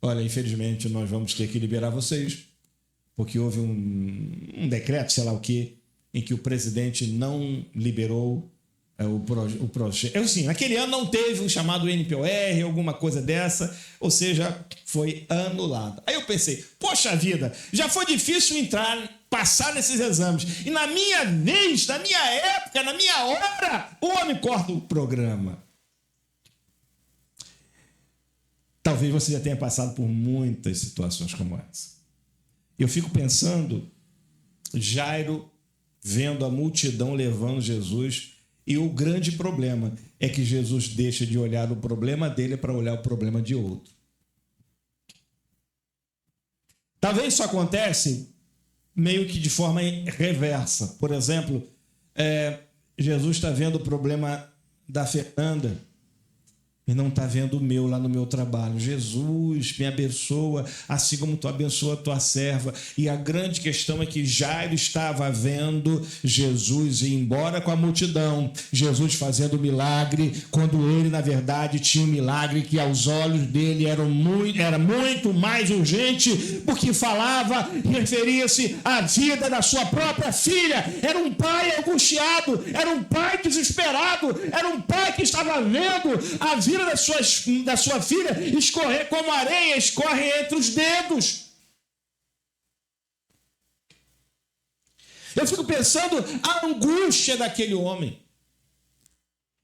olha, infelizmente nós vamos ter que liberar vocês, porque houve um decreto, sei lá o quê, em que o presidente não liberou o projeto. Assim, naquele ano não teve um chamado NPOR, alguma coisa dessa, ou seja, foi anulado. Aí eu pensei, poxa vida, já foi difícil passar nesses exames. E na minha vez, na minha época, na minha hora, o homem corta o programa. Talvez você já tenha passado por muitas situações como essa. Eu fico pensando, Jairo vendo a multidão levando Jesus, e o grande problema é que Jesus deixa de olhar o problema dele para olhar o problema de outro. Talvez isso acontece meio que de forma reversa. Por exemplo, Jesus está vendo o problema da Fernanda e não está vendo o meu lá no meu trabalho. Jesus, me abençoa, assim como tu abençoa a tua serva. E a grande questão é que Jairo estava vendo Jesus ir embora com a multidão, Jesus fazendo milagre, quando ele, na verdade, tinha um milagre que aos olhos dele era muito mais urgente, porque falava, referia-se à vida da sua própria filha. Era um pai angustiado, era um pai desesperado, era um pai que estava vendo a vida da sua filha escorrer como areia escorre entre os dedos. Eu fico pensando a angústia daquele homem.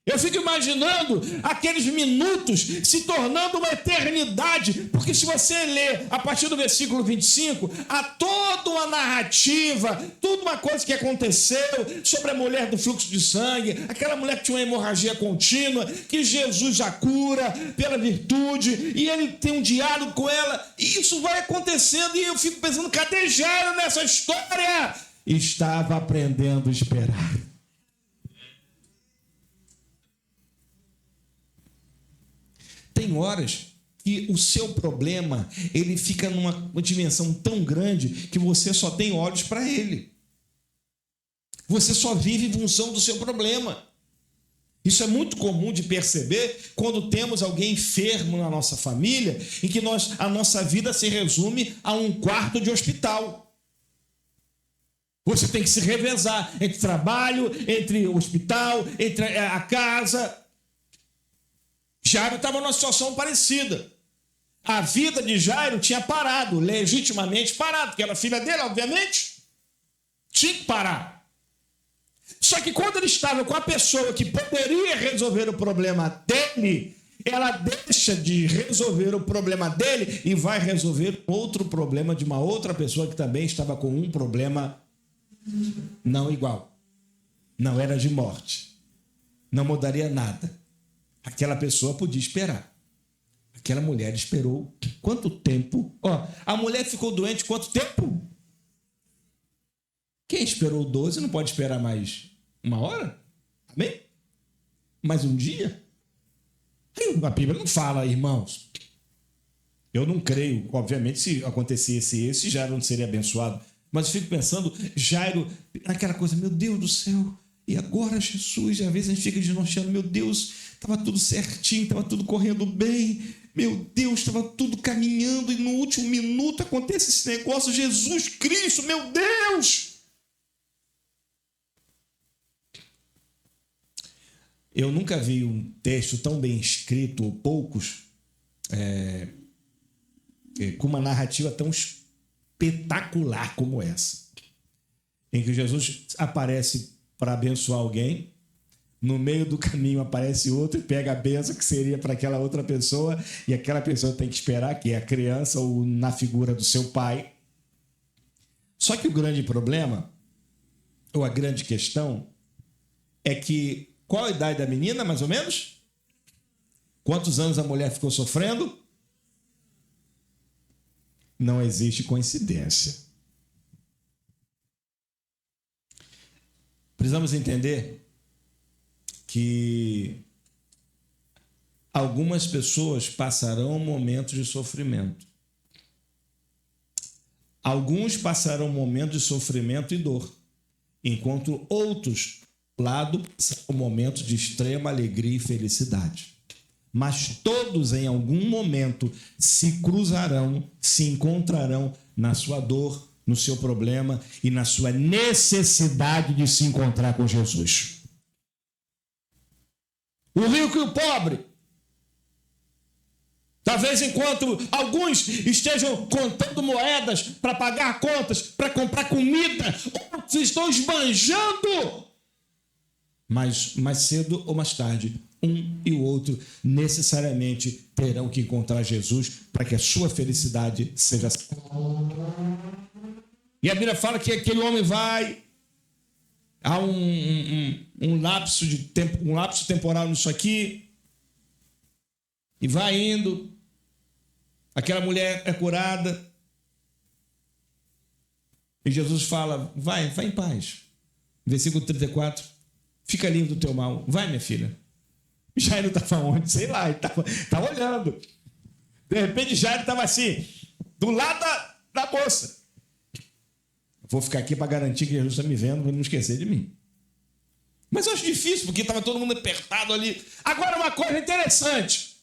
Eu fico imaginando aqueles minutos se tornando uma eternidade, porque se você ler a partir do versículo 25, há toda uma narrativa, toda uma coisa que aconteceu sobre a mulher do fluxo de sangue, aquela mulher que tinha uma hemorragia contínua, que Jesus a cura pela virtude, e ele tem um diálogo com ela, e isso vai acontecendo, e eu fico pensando, cadê Jairo nessa história? Estava aprendendo a esperar. Tem horas que o seu problema ele fica numa dimensão tão grande que você só tem olhos para ele. Você só vive em função do seu problema. Isso é muito comum de perceber quando temos alguém enfermo na nossa família, em que a nossa vida se resume a um quarto de hospital. Você tem que se revezar entre trabalho, entre o hospital, entre a casa. Jairo estava numa situação parecida. A vida de Jairo tinha parado, legitimamente parado, porque era filha dele, obviamente. Tinha que parar. Só que quando ele estava com a pessoa que poderia resolver o problema dele, ela deixa de resolver o problema dele e vai resolver outro problema de uma outra pessoa que também estava com um problema não igual. Não era de morte. Não mudaria nada. Aquela pessoa podia esperar. Aquela mulher esperou quanto tempo? A mulher ficou doente quanto tempo? Quem esperou 12 não pode esperar mais uma hora? Amém? Mais um dia? A Bíblia não fala, irmãos. Eu não creio, obviamente, se acontecesse esse, Jairo não seria abençoado. Mas eu fico pensando, Jairo, aquela coisa, meu Deus do céu, e agora Jesus? Às vezes a gente fica desnorteando, meu Deus, estava tudo certinho, estava tudo correndo bem, meu Deus, estava tudo caminhando, e no último minuto acontece esse negócio, Jesus Cristo, meu Deus! Eu nunca vi um texto tão bem escrito, ou poucos, com uma narrativa tão espetacular como essa, em que Jesus aparece para abençoar alguém, no meio do caminho aparece outro e pega a bênção que seria para aquela outra pessoa, e aquela pessoa tem que esperar, que é a criança ou na figura do seu pai. Só que o grande problema, ou a grande questão, é que qual a idade da menina, mais ou menos? Quantos anos a mulher ficou sofrendo? Não existe coincidência. Precisamos entender que algumas pessoas passarão momentos de sofrimento. Alguns passarão momentos de sofrimento e dor, enquanto outros lado são momentos de extrema alegria e felicidade. Mas todos em algum momento se cruzarão, se encontrarão na sua dor, no seu problema e na sua necessidade de se encontrar com Jesus. O rico e o pobre. Talvez enquanto alguns estejam contando moedas para pagar contas, para comprar comida, outros estão esbanjando. Mas mais cedo ou mais tarde, um e o outro necessariamente terão que encontrar Jesus para que a sua felicidade seja. E a Bíblia fala que aquele homem vai, há um lapso de tempo, um lapso temporal nisso aqui, e vai indo. Aquela mulher é curada. E Jesus fala, vai em paz. Versículo 34. Fica livre do teu mal. Vai, minha filha. Jairo estava onde? Sei lá, ele estava olhando. De repente, Jairo estava assim, do lado da moça. Vou ficar aqui para garantir que Jesus está me vendo, para não esquecer de mim. Mas eu acho difícil, porque estava todo mundo apertado ali. Agora, uma coisa interessante.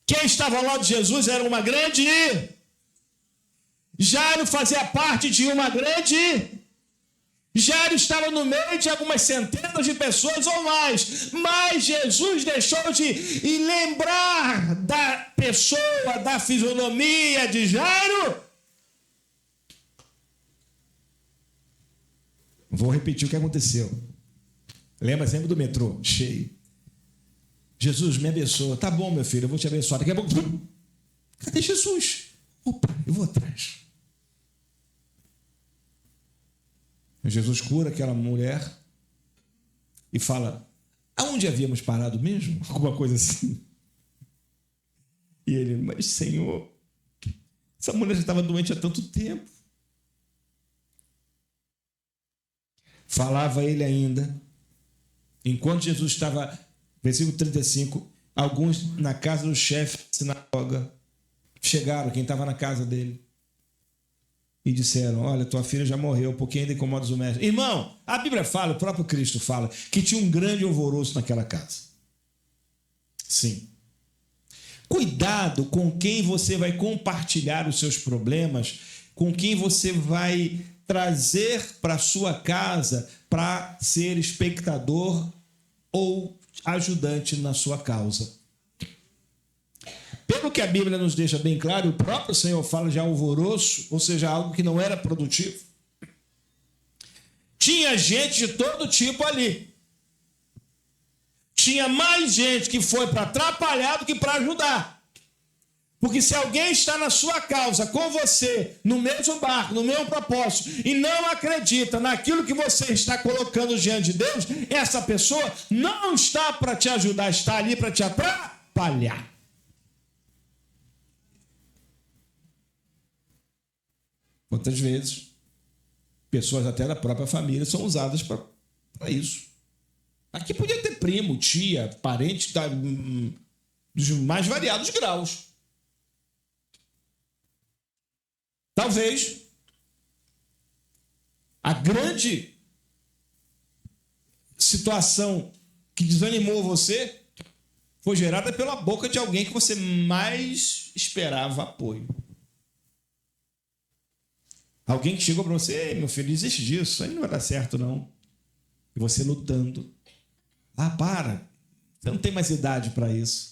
Quem estava ao lado de Jesus era uma grande... Jairo fazia parte de uma grande... Jairo estava no meio de algumas centenas de pessoas ou mais. Mas Jesus deixou de lembrar da pessoa, da fisionomia de Jairo. Vou repetir o que aconteceu. Lembra sempre do metrô, cheio. Jesus, me abençoa. Tá bom, meu filho, eu vou te abençoar. Daqui a pouco, cadê Jesus? Opa, eu vou atrás. Jesus cura aquela mulher e fala, aonde havíamos parado mesmo? Alguma coisa assim. E ele, mas Senhor, essa mulher já estava doente há tanto tempo. Falava ele ainda, enquanto Jesus estava, versículo 35, alguns na casa do chefe da sinagoga chegaram, quem estava na casa dele, e disseram, olha, tua filha já morreu, porque ainda incomodas o mestre. Irmão, a Bíblia fala, o próprio Cristo fala, que tinha um grande alvoroço naquela casa. Sim. Cuidado com quem você vai compartilhar os seus problemas, com quem você vai trazer para sua casa para ser espectador ou ajudante na sua causa. Pelo que a Bíblia nos deixa bem claro, o próprio Senhor fala de alvoroço, ou seja, algo que não era produtivo. Tinha gente de todo tipo ali. Tinha mais gente que foi para atrapalhar do que para ajudar. Porque se alguém está na sua causa, com você, no mesmo barco, no mesmo propósito, e não acredita naquilo que você está colocando diante de Deus, essa pessoa não está para te ajudar, está ali para te atrapalhar. Quantas vezes pessoas até da própria família são usadas para isso. Aqui podia ter primo, tia, parente dos mais variados graus. Talvez a grande situação que desanimou você foi gerada pela boca de alguém que você mais esperava apoio. Alguém que chegou para você, meu filho, desiste disso, isso aí não vai dar certo, não. E você lutando. Para, você não tem mais idade para isso.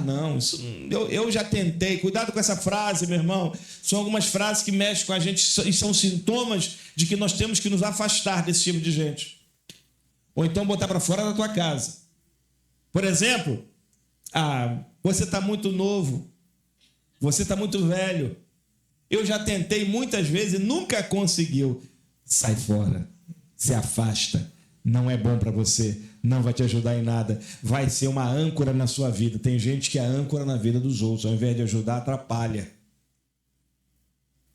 Não, isso, eu já tentei. Cuidado com essa frase, meu irmão. São algumas frases que mexem com a gente e são sintomas de que nós temos que nos afastar desse tipo de gente. Ou então botar para fora da tua casa. Por exemplo, você está muito novo, você está muito velho. Eu já tentei muitas vezes e nunca conseguiu. Sai fora, se afasta. Não é bom para você, não vai te ajudar em nada. Vai ser uma âncora na sua vida. Tem gente que é âncora na vida dos outros. Ao invés de ajudar, atrapalha.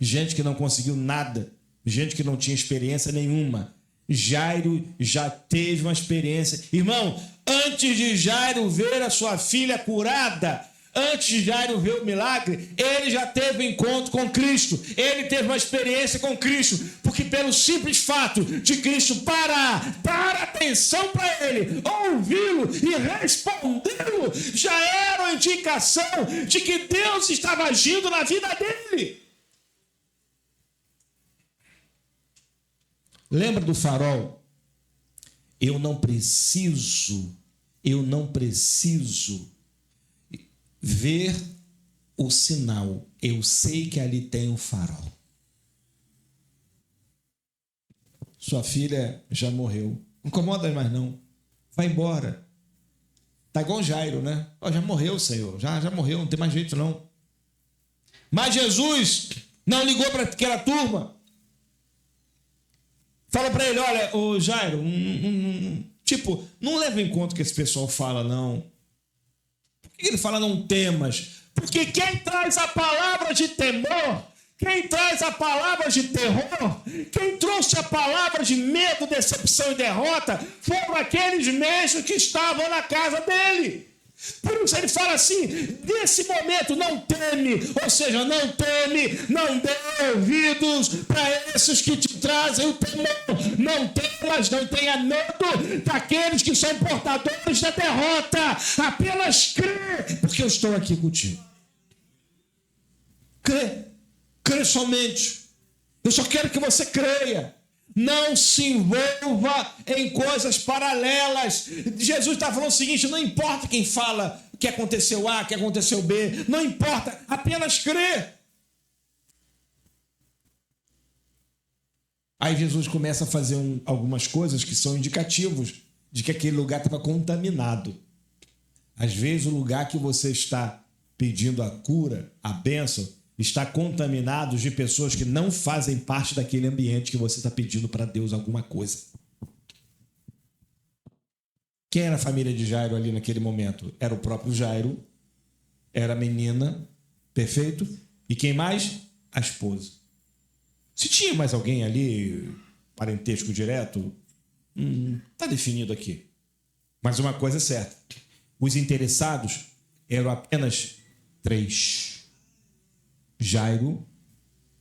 Gente que não conseguiu nada. Gente que não tinha experiência nenhuma. Jairo já teve uma experiência. Irmão, antes de Jairo ver a sua filha curada, antes de Jairo ver o milagre, ele já teve um encontro com Cristo. Ele teve uma experiência com Cristo. Porque pelo simples fato de Cristo parar, dar atenção para ele, ouvi-lo e respondê-lo, já era uma indicação de que Deus estava agindo na vida dele. Lembra do farol? Eu não preciso ver o sinal. Eu sei que ali tem um farol. Sua filha já morreu. Não incomoda mais não. Vai embora. Tá igual Jairo, né? Já morreu, Senhor. Já morreu, não tem mais jeito não. Mas Jesus não ligou para aquela turma. Fala para ele, olha, ô Jairo, não leva em conta o que esse pessoal fala, não. Por que ele fala não temas? Porque quem traz a palavra de temor, Quem traz a palavra de terror, quem trouxe a palavra de medo, decepção e derrota, foram aqueles mesmos que estavam na casa dele. Por isso ele fala assim, nesse momento não teme, ou seja, não teme, não dê ouvidos para esses que te trazem o temor. Não temas, não tenha medo daqueles que são portadores da derrota. Apenas crê, porque eu estou aqui contigo. Crê somente. Eu só quero que você creia. Não se envolva em coisas paralelas. Jesus está falando o seguinte: não importa quem fala que aconteceu A, que aconteceu B, não importa, apenas crê. Aí Jesus começa a fazer algumas coisas que são indicativos de que aquele lugar estava contaminado. Às vezes o lugar que você está pedindo a cura, a bênção, está contaminado de pessoas que não fazem parte daquele ambiente que você está pedindo para Deus alguma coisa. Quem era a família de Jairo ali naquele momento? Era o próprio Jairo, era a menina, perfeito? E quem mais? A esposa. Se tinha mais alguém ali, parentesco direto, está definido aqui. Mas uma coisa é certa, os interessados eram apenas 3. Jairo,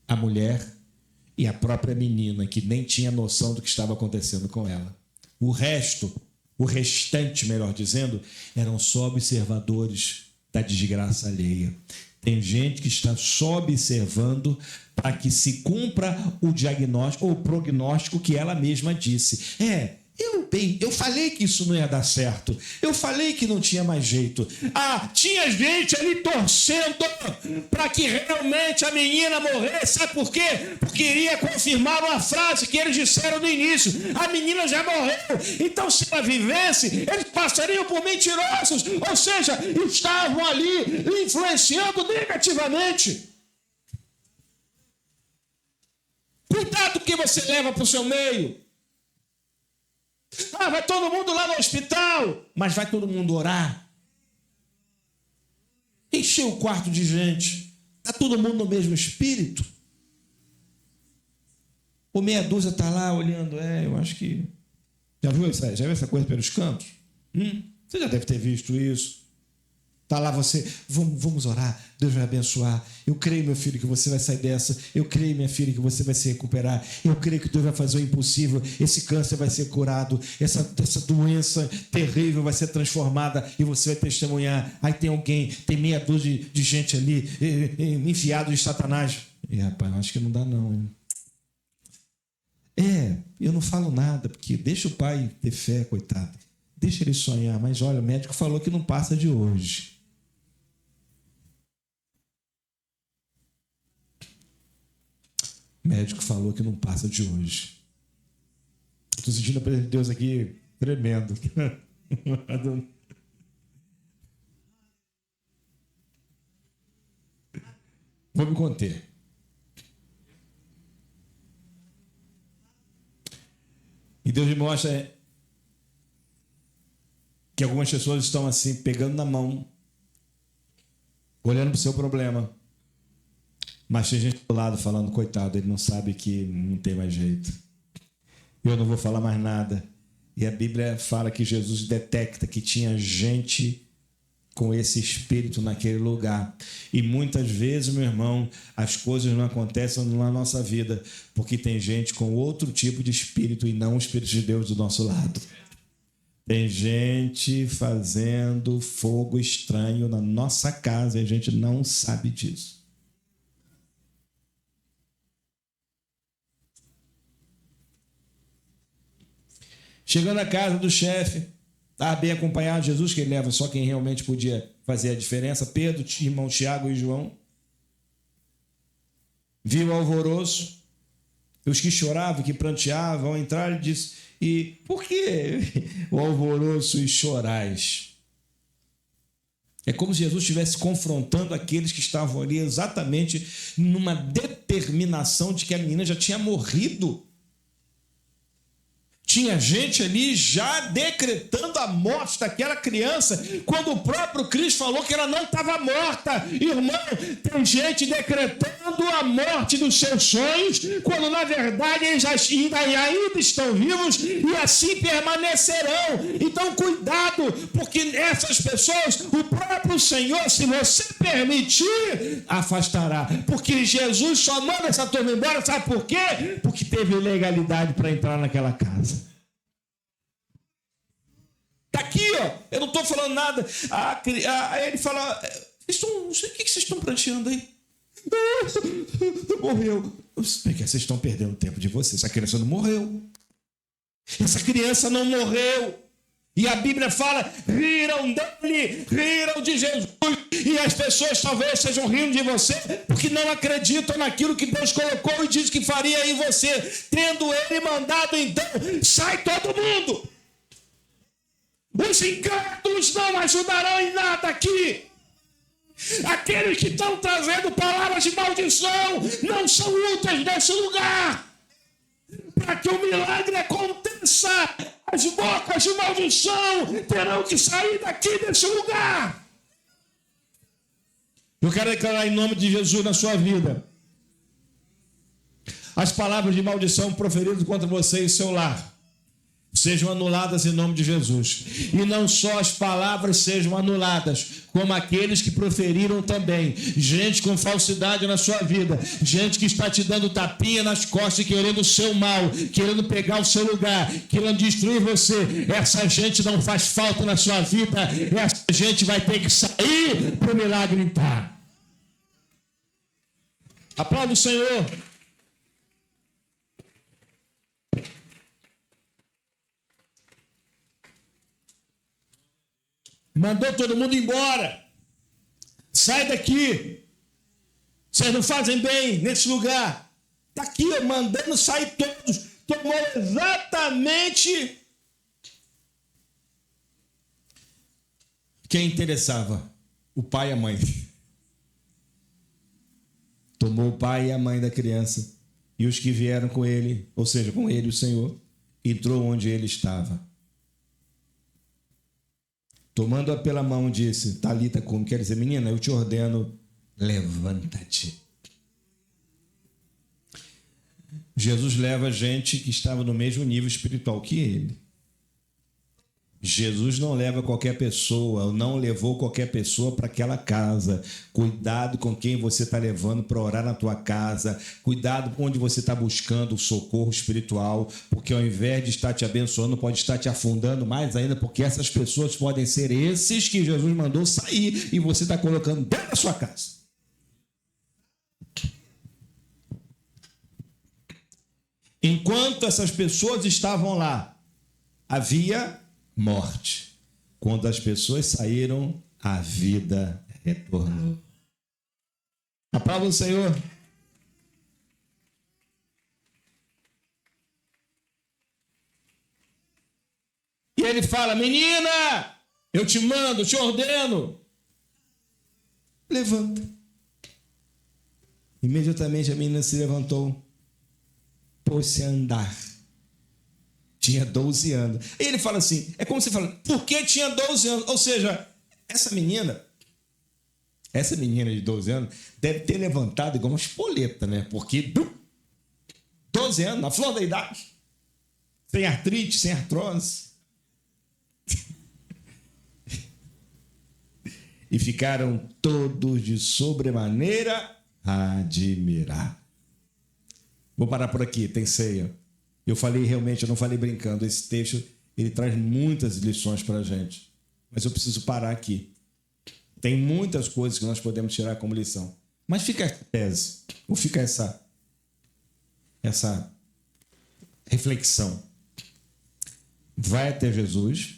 a mulher e a própria menina, que nem tinha noção do que estava acontecendo com ela. O restante, melhor dizendo, eram só observadores da desgraça alheia. Tem gente que está só observando para que se cumpra o diagnóstico ou o prognóstico que ela mesma disse. Eu falei que isso não ia dar certo. Eu falei que não tinha mais jeito. Tinha gente ali torcendo para que realmente a menina morresse. Sabe por quê? Porque iria confirmar uma frase que eles disseram no início. A menina já morreu. Então, se ela vivesse, eles passariam por mentirosos. Ou seja, estavam ali influenciando negativamente. Cuidado que você leva para o seu meio. Vai todo mundo lá no hospital, mas vai todo mundo orar. Encheu o quarto de gente. Está todo mundo no mesmo espírito. O meia dúzia está lá olhando. Eu acho que... Já viu essa coisa pelos cantos? Você já deve ter visto isso. Está lá você, vamos orar, Deus vai abençoar. Eu creio, meu filho, que você vai sair dessa. Eu creio, minha filha, que você vai se recuperar. Eu creio que Deus vai fazer o impossível. Esse câncer vai ser curado. Essa doença terrível vai ser transformada e você vai testemunhar. Aí tem meia dúzia de gente ali, enfiado de Satanás. Rapaz, acho que não dá não. Eu não falo nada, porque deixa o pai ter fé, coitado. Deixa ele sonhar. Mas olha, o médico falou que não passa de hoje. O médico falou que não passa de hoje. Estou sentindo a presença de Deus aqui tremendo. Vou me conter. E Deus me mostra que algumas pessoas estão assim, pegando na mão, olhando para o seu problema. Mas tem gente do lado falando, coitado, ele não sabe que não tem mais jeito. Eu não vou falar mais nada. E a Bíblia fala que Jesus detecta que tinha gente com esse espírito naquele lugar. E muitas vezes, meu irmão, as coisas não acontecem na nossa vida porque tem gente com outro tipo de espírito e não o Espírito de Deus do nosso lado. Tem gente fazendo fogo estranho na nossa casa e a gente não sabe disso. Chegando à casa do chefe, estava bem acompanhado. Jesus, que ele leva só quem realmente podia fazer a diferença. Pedro, irmão Tiago e João. Viu o alvoroço. Os que choravam, que pranteavam, ao entrar, ele disse: e por que o alvoroço e chorais? É como se Jesus estivesse confrontando aqueles que estavam ali exatamente numa determinação de que a menina já tinha morrido. Tinha gente ali já decretando a morte daquela criança, quando o próprio Cristo falou que ela não estava morta. Irmão, tem gente decretando a morte dos seus sonhos, quando na verdade eles ainda estão vivos e assim permanecerão. Então cuidado, porque essas pessoas, o próprio Senhor, se você permitir, afastará. Porque Jesus só manda essa turma embora, sabe por quê? Porque teve legalidade para entrar naquela casa. Está aqui, ó. Eu não estou falando nada. Aí ele fala: não sei o que vocês estão pranteando aí. Morreu. Vocês estão perdendo o tempo de vocês. Essa criança não morreu. Essa criança não morreu. E a Bíblia fala: riram dele, riram de Jesus. E as pessoas talvez estejam rindo de você porque não acreditam naquilo que Deus colocou e diz que faria em você. Tendo ele mandado, então, sai todo mundo. Os incrédulos não ajudarão em nada aqui. Aqueles que estão trazendo palavras de maldição não são úteis nesse lugar. Para que o milagre aconteça, as bocas de maldição terão que sair daqui desse lugar. Eu quero declarar em nome de Jesus na sua vida: as palavras de maldição proferidas contra você e seu lar sejam anuladas em nome de Jesus. E não só as palavras sejam anuladas, como aqueles que proferiram também. Gente com falsidade na sua vida, gente que está te dando tapinha nas costas, querendo o seu mal, querendo pegar o seu lugar, querendo destruir você. Essa gente não faz falta na sua vida. Essa gente vai ter que sair para o milagre entrar. Aplauda o Senhor. Mandou todo mundo embora. Sai daqui. Vocês não fazem bem nesse lugar. Está aqui, mandando sair todos. Tomou exatamente quem interessava: o pai e a mãe. Tomou o pai e a mãe da criança e os que vieram com ele, ou seja, com ele o Senhor, entrou onde ele estava. Tomando-a pela mão, disse: Talita cum, quer dizer, menina, eu te ordeno, levanta-te. Jesus leva gente que estava no mesmo nível espiritual que ele. Jesus não leva qualquer pessoa, não levou qualquer pessoa para aquela casa. Cuidado com quem você está levando para orar na tua casa. Cuidado com onde você está buscando o socorro espiritual, porque ao invés de estar te abençoando, pode estar te afundando mais ainda, porque essas pessoas podem ser esses que Jesus mandou sair e você está colocando dentro da sua casa. Enquanto essas pessoas estavam lá, havia morte. Quando as pessoas saíram, a vida retornou. Aplauda o Senhor. E ele fala: menina, eu te mando, te ordeno, levanta. Imediatamente a menina se levantou, pôs-se a andar. Tinha 12 anos. E ele fala assim, é como se fala: por que tinha 12 anos? Ou seja, essa menina de 12 anos deve ter levantado igual uma espoleta, né? Porque 12 anos, na flor da idade, sem artrite, sem artrose. E ficaram todos de sobremaneira a admirar. Vou parar por aqui, tem ceia. Eu falei realmente, eu não falei brincando. Esse texto, ele traz muitas lições para a gente. Mas eu preciso parar aqui. Tem muitas coisas que nós podemos tirar como lição. Mas fica essa tese, ou fica essa reflexão. Vai até Jesus,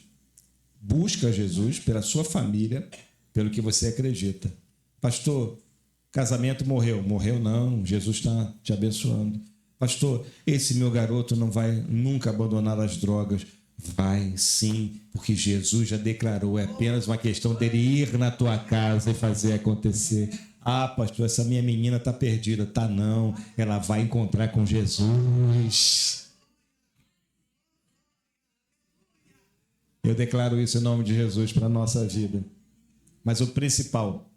busca Jesus pela sua família, pelo que você acredita. Pastor, casamento morreu. Morreu não, Jesus está te abençoando. Pastor, esse meu garoto não vai nunca abandonar as drogas. Vai sim, porque Jesus já declarou, é apenas uma questão dele ir na tua casa e fazer acontecer. Ah, pastor, essa minha menina está perdida. Tá não, ela vai encontrar com Jesus. Eu declaro isso em nome de Jesus para a nossa vida. Mas o principal,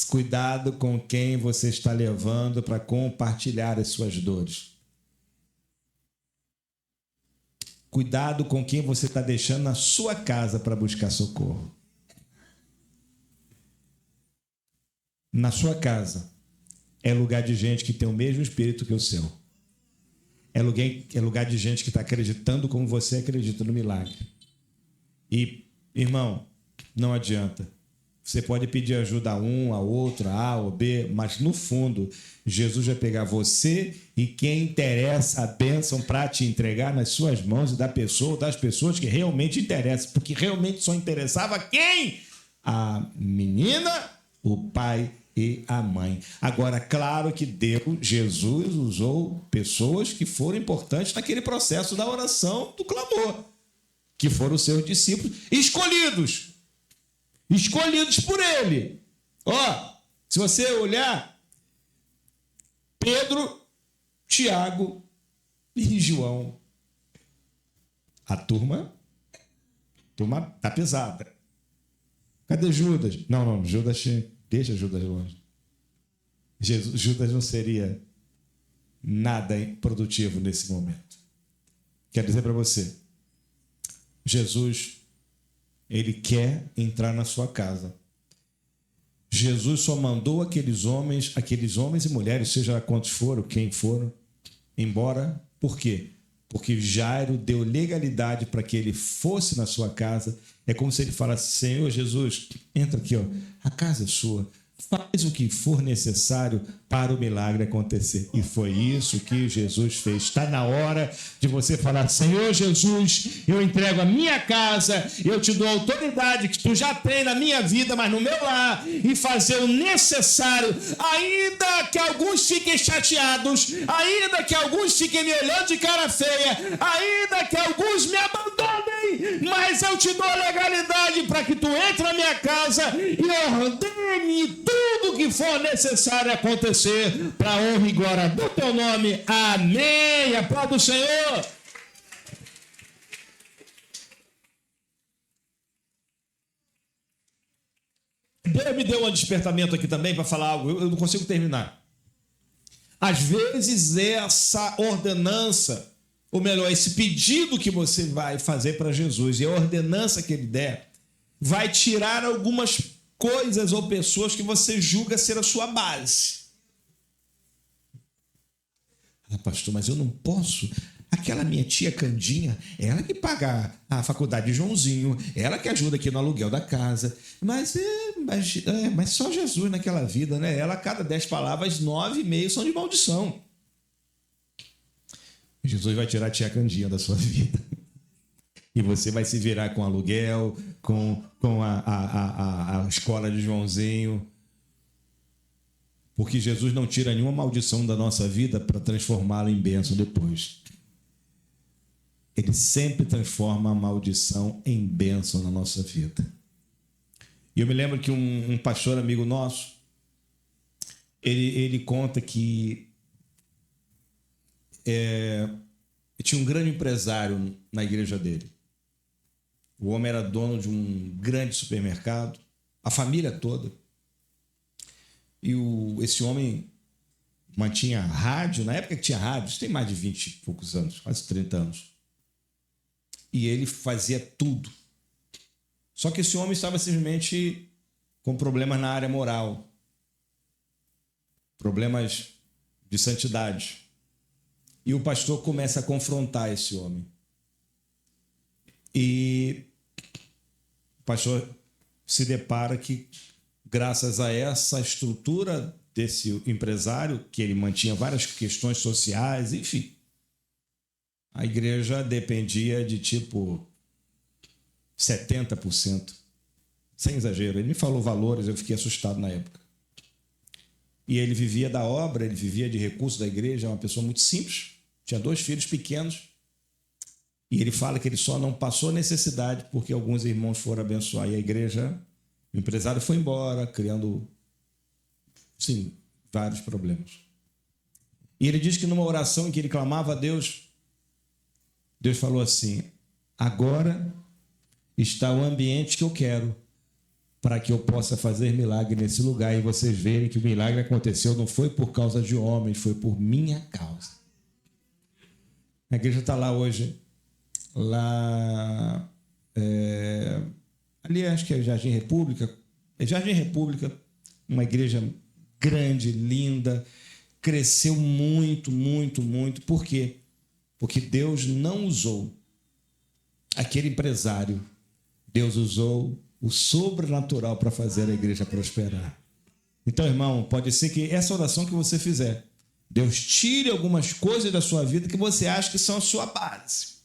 cuidado com quem você está levando para compartilhar as suas dores. Cuidado com quem você está deixando na sua casa para buscar socorro. Na sua casa é lugar de gente que tem o mesmo espírito que o seu. É lugar de gente que está acreditando como você acredita no milagre. E, irmão, não adianta. Você pode pedir ajuda a um, a outro, a A ou B, mas no fundo, Jesus vai pegar você e quem interessa a bênção para te entregar nas suas mãos e da pessoa ou das pessoas que realmente interessam. Porque realmente só interessava quem? A menina, o pai e a mãe. Agora, claro que Jesus usou pessoas que foram importantes naquele processo da oração, do clamor, que foram os seus discípulos escolhidos por ele. Se você olhar, Pedro, Tiago e João, a turma tá pesada. Cadê Judas? Não, Judas, deixa Judas longe. Judas não seria nada produtivo nesse momento. Quero dizer para você, Jesus, ele quer entrar na sua casa. Jesus só mandou aqueles homens e mulheres, seja quantos foram, quem foram, embora. Por quê? Porque Jairo deu legalidade para que ele fosse na sua casa. É como se ele falasse: Senhor Jesus, entra aqui, a casa é sua. Faz o que for necessário para o milagre acontecer. E foi isso que Jesus fez. Está na hora de você falar: Senhor Jesus, eu entrego a minha casa, eu te dou a autoridade que tu já tem na minha vida, mas no meu lar, e fazer o necessário, ainda que alguns fiquem chateados, ainda que alguns fiquem me olhando de cara feia, ainda que alguns me abandonem, mas eu te dou a legalidade para que tu entre na minha casa e ordene tudo que for necessário acontecer para a honra e glória do teu nome. Amém. Aplauda o Senhor. Deus me deu um despertamento aqui também para falar algo. Eu não consigo terminar. Às vezes essa ordenança, ou melhor, esse pedido que você vai fazer para Jesus e a ordenança que ele der, vai tirar algumas coisas ou pessoas que você julga ser a sua base. Pastor, mas eu não posso. Aquela minha tia Candinha, ela que paga a faculdade de Joãozinho, ela que ajuda aqui no aluguel da casa. Mas só Jesus naquela vida, né? Ela, a cada 10 palavras, 9,5 são de maldição. Jesus vai tirar a tia Candinha da sua vida. E você vai se virar com aluguel, com a escola de Joãozinho. Porque Jesus não tira nenhuma maldição da nossa vida para transformá-la em bênção depois. Ele sempre transforma a maldição em bênção na nossa vida. E eu me lembro que um pastor amigo nosso, ele conta que tinha um grande empresário na igreja dele. O homem era dono de um grande supermercado, a família toda. E esse homem mantinha rádio, na época que tinha rádio, isso tem mais de 20 e poucos anos, quase 30 anos. E ele fazia tudo. Só que esse homem estava simplesmente com problemas na área moral, problemas de santidade. E o pastor começa a confrontar esse homem. E o pastor se depara que, graças a essa estrutura desse empresário, que ele mantinha várias questões sociais, enfim, a igreja dependia de tipo 70%. Sem exagero. Ele me falou valores, eu fiquei assustado na época. E ele vivia da obra, ele vivia de recursos da igreja, uma pessoa muito simples, tinha 2 filhos pequenos. E ele fala que ele só não passou necessidade porque alguns irmãos foram abençoar. E a igreja, o empresário foi embora, criando, sim, vários problemas. E ele diz que numa oração em que ele clamava a Deus, Deus falou assim: agora está o ambiente que eu quero para que eu possa fazer milagre nesse lugar e vocês verem que o milagre aconteceu não foi por causa de homens, foi por minha causa. A igreja está lá hoje, lá ali acho que é Jardim República, uma igreja grande, linda, cresceu muito, muito, muito. Por quê? Porque Deus não usou aquele empresário, Deus usou o sobrenatural para fazer a igreja prosperar. Então, irmão, pode ser que essa oração que você fizer, Deus tire algumas coisas da sua vida que você acha que são a sua base.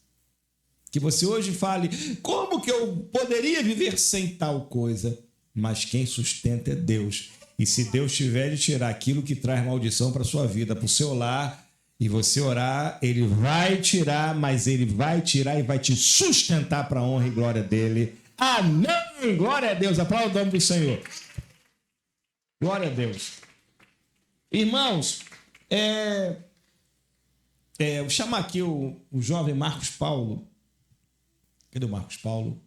Que você hoje fale, como que eu poderia viver sem tal coisa? Mas quem sustenta é Deus. E se Deus tiver de tirar aquilo que traz maldição para a sua vida, para o seu lar, e você orar, Ele vai tirar, mas Ele vai tirar e vai te sustentar para a honra e glória dEle. Amém! Glória a Deus. Aplauda o nome do Senhor. Glória a Deus. Irmãos, vou chamar aqui o jovem Marcos Paulo. Cadê o Marcos Paulo?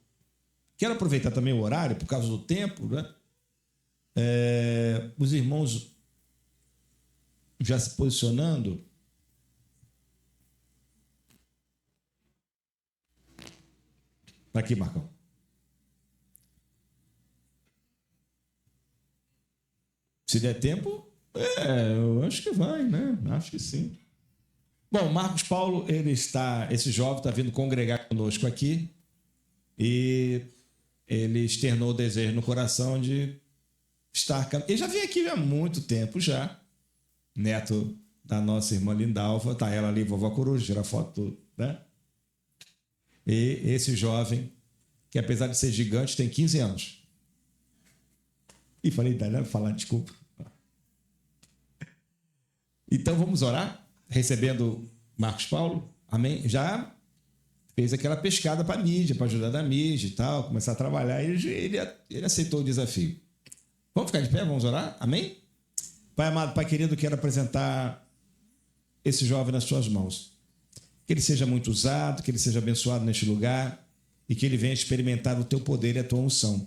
Quero aproveitar também o horário, por causa do tempo, né? Os irmãos já se posicionando. Está aqui, Marcão. Se der tempo, eu acho que vai, né? Acho que sim. Bom, Marcos Paulo, esse jovem está vindo congregar conosco aqui e ele externou o desejo no coração de estar... Ele já veio aqui há muito tempo já, neto da nossa irmã Lindalva, está ela ali, vovó Coruja, tira foto, né? E esse jovem, que apesar de ser gigante, tem 15 anos. E falei, não vou falar, desculpa. Então vamos orar, recebendo Marcos Paulo, amém? Já fez aquela pescada para a mídia, para ajudar na mídia e tal, começar a trabalhar, ele aceitou o desafio. Vamos ficar de pé, vamos orar, amém? Pai amado, Pai querido, quero apresentar esse jovem nas suas mãos. Que ele seja muito usado, que ele seja abençoado neste lugar e que ele venha experimentar o teu poder e a tua unção.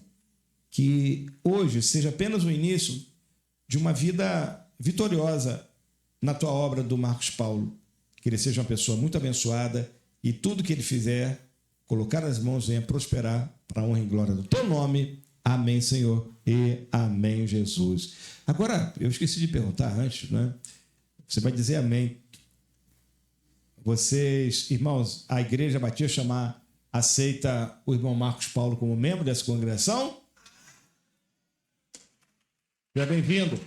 Que hoje seja apenas o início de uma vida vitoriosa na tua obra do Marcos Paulo. Que ele seja uma pessoa muito abençoada e tudo que ele fizer, colocar as mãos, venha prosperar para a honra e glória do teu nome. Amém, Senhor, e amém, Jesus. Agora, eu esqueci de perguntar antes, né? Você vai dizer amém. Vocês, irmãos, a Igreja Batista aceita o irmão Marcos Paulo como membro dessa congregação? Seja bem-vindo.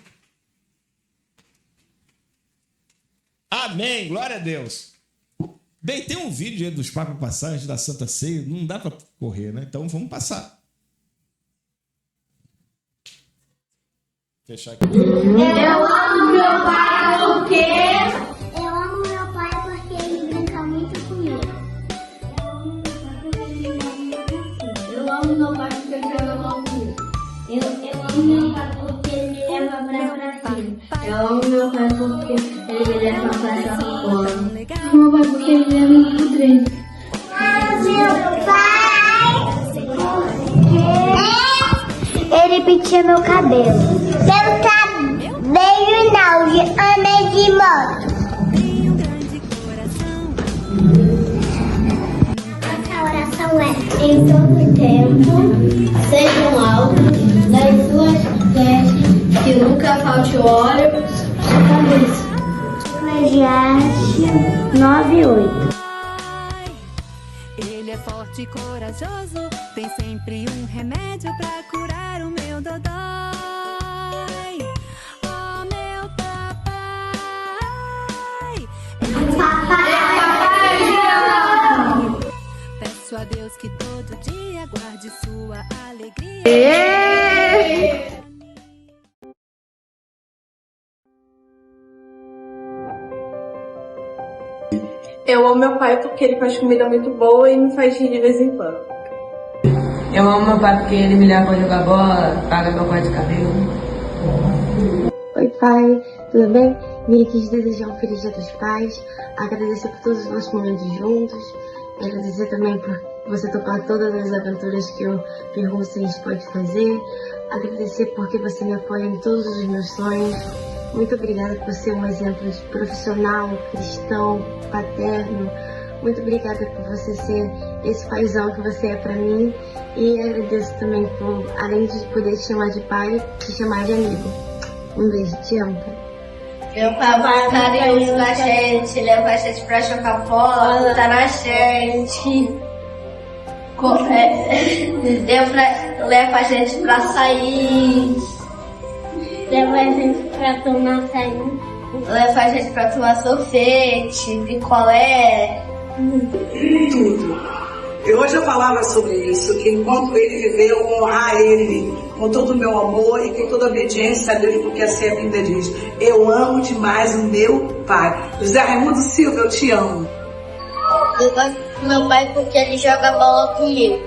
Amém, glória a Deus. Bem, tem um vídeo aí dos Papas Passagens da Santa Ceia, não dá para correr, né? Então vamos passar. Fechar aqui. Eu amo meu pai porque... Eu amo meu pai porque ele brinca muito comigo. Eu amo meu pai porque ele joga bola comigo. Eu amo meu pai porque ele me leva pra Brasil. Eu amo meu pai porque ele me leva pra escola. Eu amo meu pai porque ele me leva pro treino. Eu amo meu pai porque ele penteia meu cabelo. Meu cabelo não, anda de moto. Essa oração é: em todo tempo, sejam altos das suas vestes, que nunca falte óleo na sua cabeça. Eclesiastes 9:8. Ele é forte e corajoso, tem sempre um remédio pra curar o meu dodói. Oh, meu papai. Peço a Deus que todo dia guarde sua alegria. Eu amo meu pai porque ele faz comida muito boa e me faz rir de vez em quando. Eu amo meu pai porque ele me leva pra jogar bola, paga meu corte de cabelo. Oi pai, tudo bem? Vim aqui te desejar um feliz dia dos pais, agradecer por todos os nossos momentos juntos, agradecer também por você topar todas as aventuras que eu pergunto se a gente pode fazer. Agradecer porque você me apoia em todos os meus sonhos. Muito obrigada por ser um exemplo de profissional, cristão, paterno. Muito obrigada por você ser esse paizão que você é para mim. E agradeço também por, além de poder te chamar de pai, te chamar de amigo. Um beijo, te amo, pai. Meu pai é carinhoso com a gente, leva a gente pra jogar bola, tá na gente. Leva a gente pra sair. Leva a gente pra tomar açaí. Leva a gente pra tomar sorvete, picolé. Tudo. E hoje eu falava sobre isso, que enquanto ele viveu, honrar ele com todo o meu amor e com toda a obediência a Deus, porque assim a Bíblia diz. Eu amo demais o meu pai. José Raimundo Silva, eu te amo. Eu gosto do meu pai porque ele joga bola comigo.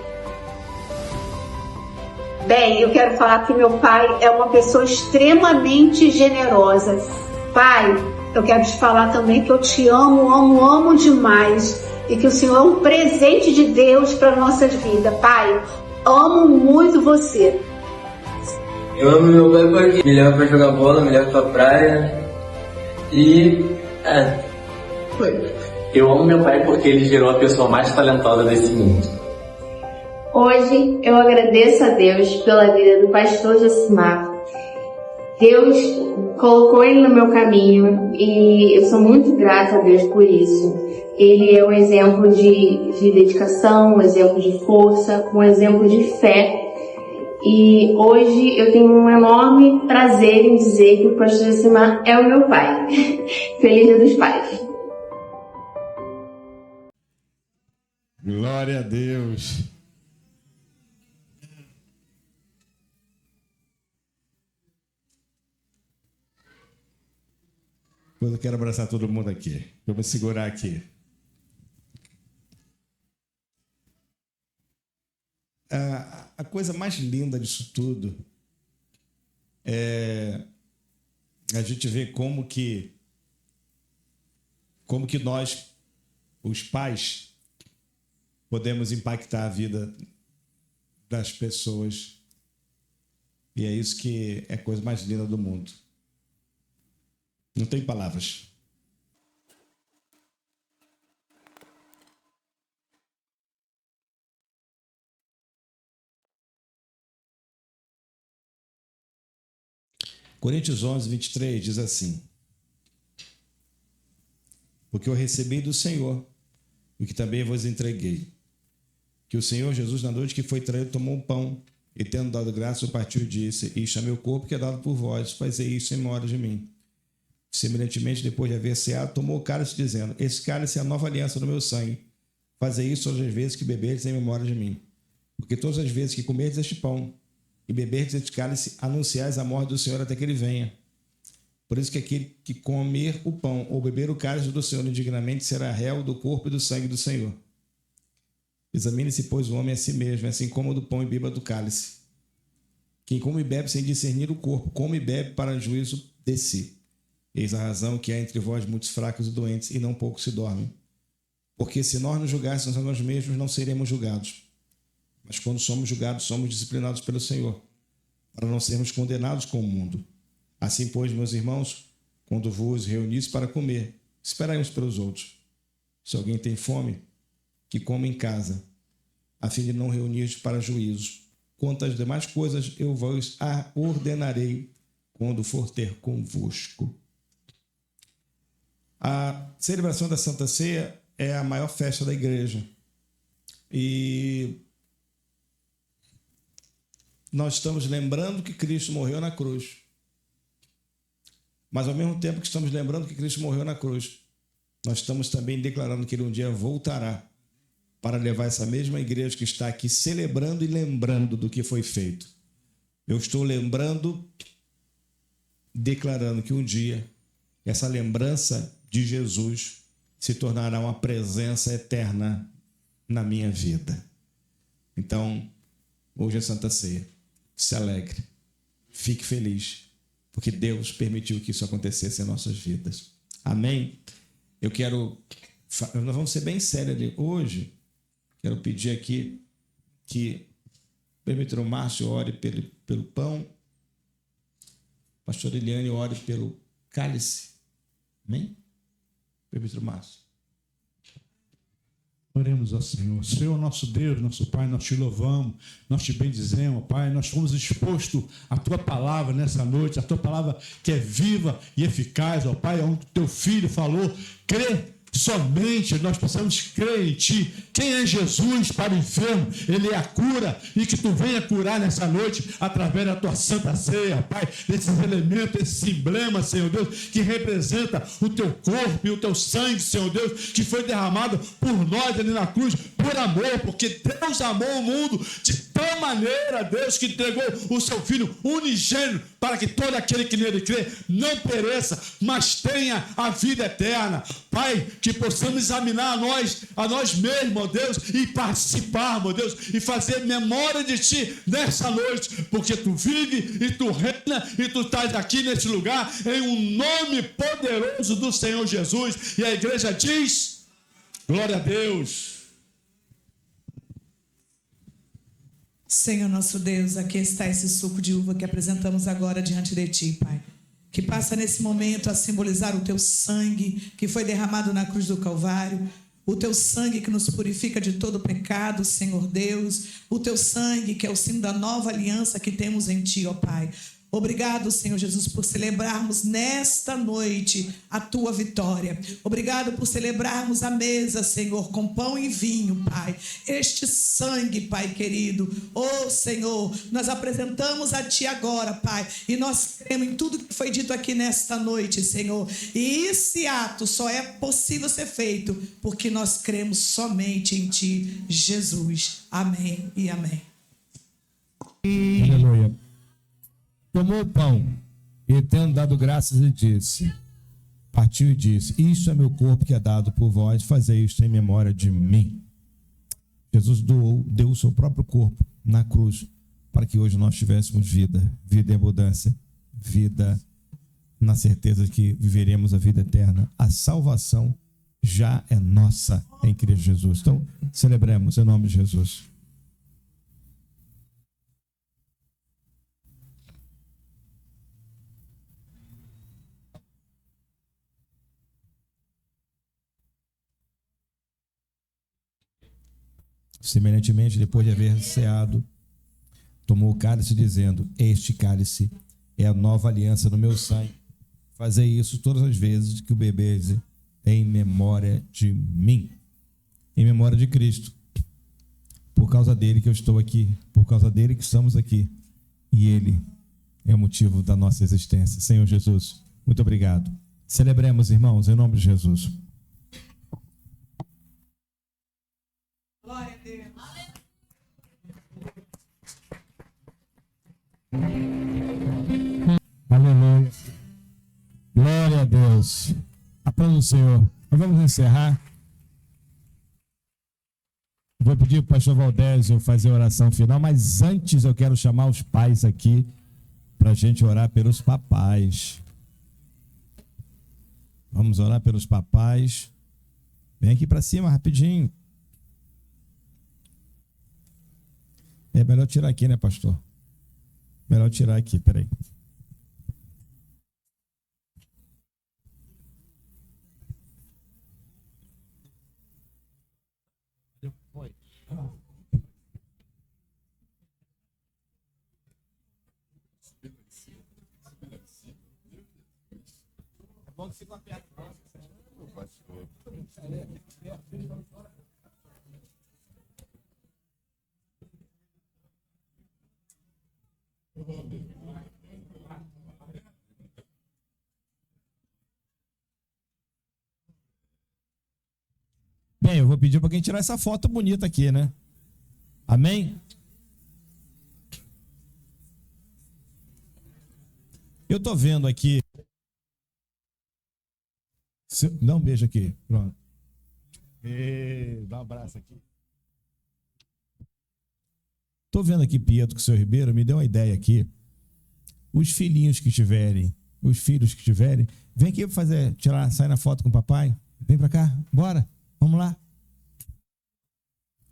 Bem, eu quero falar que meu pai é uma pessoa extremamente generosa. Pai, eu quero te falar também que eu te amo, amo demais. E que o Senhor é um presente de Deus para nossas vidas. Pai, amo muito você. Eu amo meu pai porque me leva pra jogar bola, me leva pra praia. Eu amo meu pai porque ele gerou a pessoa mais talentosa desse mundo. Hoje eu agradeço a Deus pela vida do pastor Josimar. Deus colocou ele no meu caminho e eu sou muito grata a Deus por isso. Ele é um exemplo de dedicação, um exemplo de força, um exemplo de fé. E hoje eu tenho um enorme prazer em dizer que o pastor Josimar é o meu pai. Feliz Dia dos Pais. Glória a Deus. Eu quero abraçar todo mundo aqui. Eu vou segurar aqui. A coisa mais linda disso tudo é a gente ver como que nós, os pais, podemos impactar a vida das pessoas. E é isso que é a coisa mais linda do mundo. Não tem palavras. Coríntios 11, 23 diz assim: porque eu recebi do Senhor o que também vos entreguei, que o Senhor Jesus, na noite que foi traído, tomou um pão e, tendo dado graça, o partiu e disse: isto é meu corpo que é dado por vós, fazei isso em memória de mim. Semelhantemente, depois de haver ceado, tomou o cálice, dizendo: esse cálice é a nova aliança no meu sangue. Fazei isso todas as vezes que beberdes em memória de mim. Porque todas as vezes que comerdes este pão e beberdes este cálice, anunciais a morte do Senhor até que ele venha. Por isso que aquele que comer o pão ou beber o cálice do Senhor indignamente será réu do corpo e do sangue do Senhor. Examine-se, pois, o homem a si mesmo, assim como do pão e beba do cálice. Quem come e bebe sem discernir o corpo, come e bebe para juízo de si. Eis a razão que há entre vós muitos fracos e doentes, e não poucos se dormem. Porque se nós nos julgássemos a nós mesmos, não seremos julgados. Mas quando somos julgados, somos disciplinados pelo Senhor, para não sermos condenados com o mundo. Assim, pois, meus irmãos, quando vos reunis para comer, esperai uns pelos outros. Se alguém tem fome, que coma em casa, a fim de não reunir para juízo. Quanto às demais coisas, eu vos ordenarei quando for ter convosco. A celebração da Santa Ceia é a maior festa da igreja. E nós estamos lembrando que Cristo morreu na cruz. Mas ao mesmo tempo que estamos lembrando que Cristo morreu na cruz, nós estamos também declarando que ele um dia voltará para levar essa mesma igreja que está aqui celebrando e lembrando do que foi feito. Eu estou lembrando, declarando que um dia essa lembrança de Jesus se tornará uma presença eterna na minha vida. Então, hoje é Santa Ceia. Se alegre, fique feliz, porque Deus permitiu que isso acontecesse em nossas vidas. Amém? Nós vamos ser bem sérios ali hoje, Quero pedir aqui que o presbítero Márcio ore pelo pão, pastor Eliane ore pelo cálice. Amém? Presbítero Márcio. Oremos ao Senhor. Senhor, nosso Deus, nosso Pai, nós te louvamos, nós te bendizemos, Pai. Nós fomos expostos à Tua palavra nessa noite, a Tua palavra que é viva e eficaz, ó Pai, onde o Teu Filho falou, crê. Somente nós precisamos crer em Ti. Quem é Jesus para o enfermo? Ele é a cura, e que Tu venha curar nessa noite através da Tua santa ceia, Pai, desses elementos, esses emblemas, Senhor Deus, que representa o Teu corpo e o Teu sangue, Senhor Deus, que foi derramado por nós ali na cruz, por amor, porque Deus amou o mundo de tal maneira, Deus, que entregou o Seu Filho unigênito, para que todo aquele que nele crê não pereça, mas tenha a vida eterna. Pai, que possamos examinar a nós mesmos, ó Deus, e participar, ó Deus, e fazer memória de Ti nessa noite, porque Tu vive e Tu reina e Tu estás aqui nesse lugar em um nome poderoso do Senhor Jesus. E a igreja diz: glória a Deus. Senhor nosso Deus, aqui está esse suco de uva que apresentamos agora diante de Ti, Pai. Que passa nesse momento a simbolizar o Teu sangue que foi derramado na cruz do Calvário, o Teu sangue que nos purifica de todo pecado, Senhor Deus, o Teu sangue que é o símbolo da nova aliança que temos em Ti, ó Pai. Obrigado, Senhor Jesus, por celebrarmos nesta noite a Tua vitória. Obrigado por celebrarmos a mesa, Senhor, com pão e vinho, Pai. Este sangue, Pai querido, oh Senhor, nós apresentamos a Ti agora, Pai, e nós cremos em tudo que foi dito aqui nesta noite, Senhor. E esse ato só é possível ser feito porque nós cremos somente em Ti, Jesus. Amém e amém. Aleluia. Tomou o pão e, tendo dado graças, ele disse, partiu e disse: isto é meu corpo que é dado por vós, fazei isto em memória de mim. Jesus deu o seu próprio corpo na cruz para que hoje nós tivéssemos vida em abundância, vida na certeza de que viveremos a vida eterna. A salvação já é nossa em Cristo Jesus. Então, celebremos em nome de Jesus. Semelhantemente, depois de haver ceado, tomou o cálice, dizendo: este cálice é a nova aliança no meu sangue. Fazei isso todas as vezes que o bebeis em memória de mim, em memória de Cristo. Por causa dele que eu estou aqui, por causa dele que estamos aqui, e ele é o motivo da nossa existência. Senhor Jesus, muito obrigado. Celebremos, irmãos, em nome de Jesus. Glória a Deus. Aleluia. Glória a Deus. Aplauda o Senhor. Nós vamos encerrar. Vou pedir para o pastor Valdésio fazer a oração final, mas antes eu quero chamar os pais aqui para a gente orar pelos papais. Vamos orar pelos papais. Vem aqui para cima rapidinho. É melhor tirar aqui, né, pastor? Melhor tirar aqui, peraí. É bom que fica perto. Bem, eu vou pedir para quem tirar essa foto bonita aqui, né? Amém? Eu tô vendo aqui. Dá um beijo aqui. Pronto. Dá um abraço aqui. Tô vendo aqui, Pietro, que o senhor Ribeiro me deu uma ideia aqui. Os filhinhos que tiverem, os filhos que tiverem, vem aqui sair na foto com o papai. Vem pra cá, bora, vamos lá.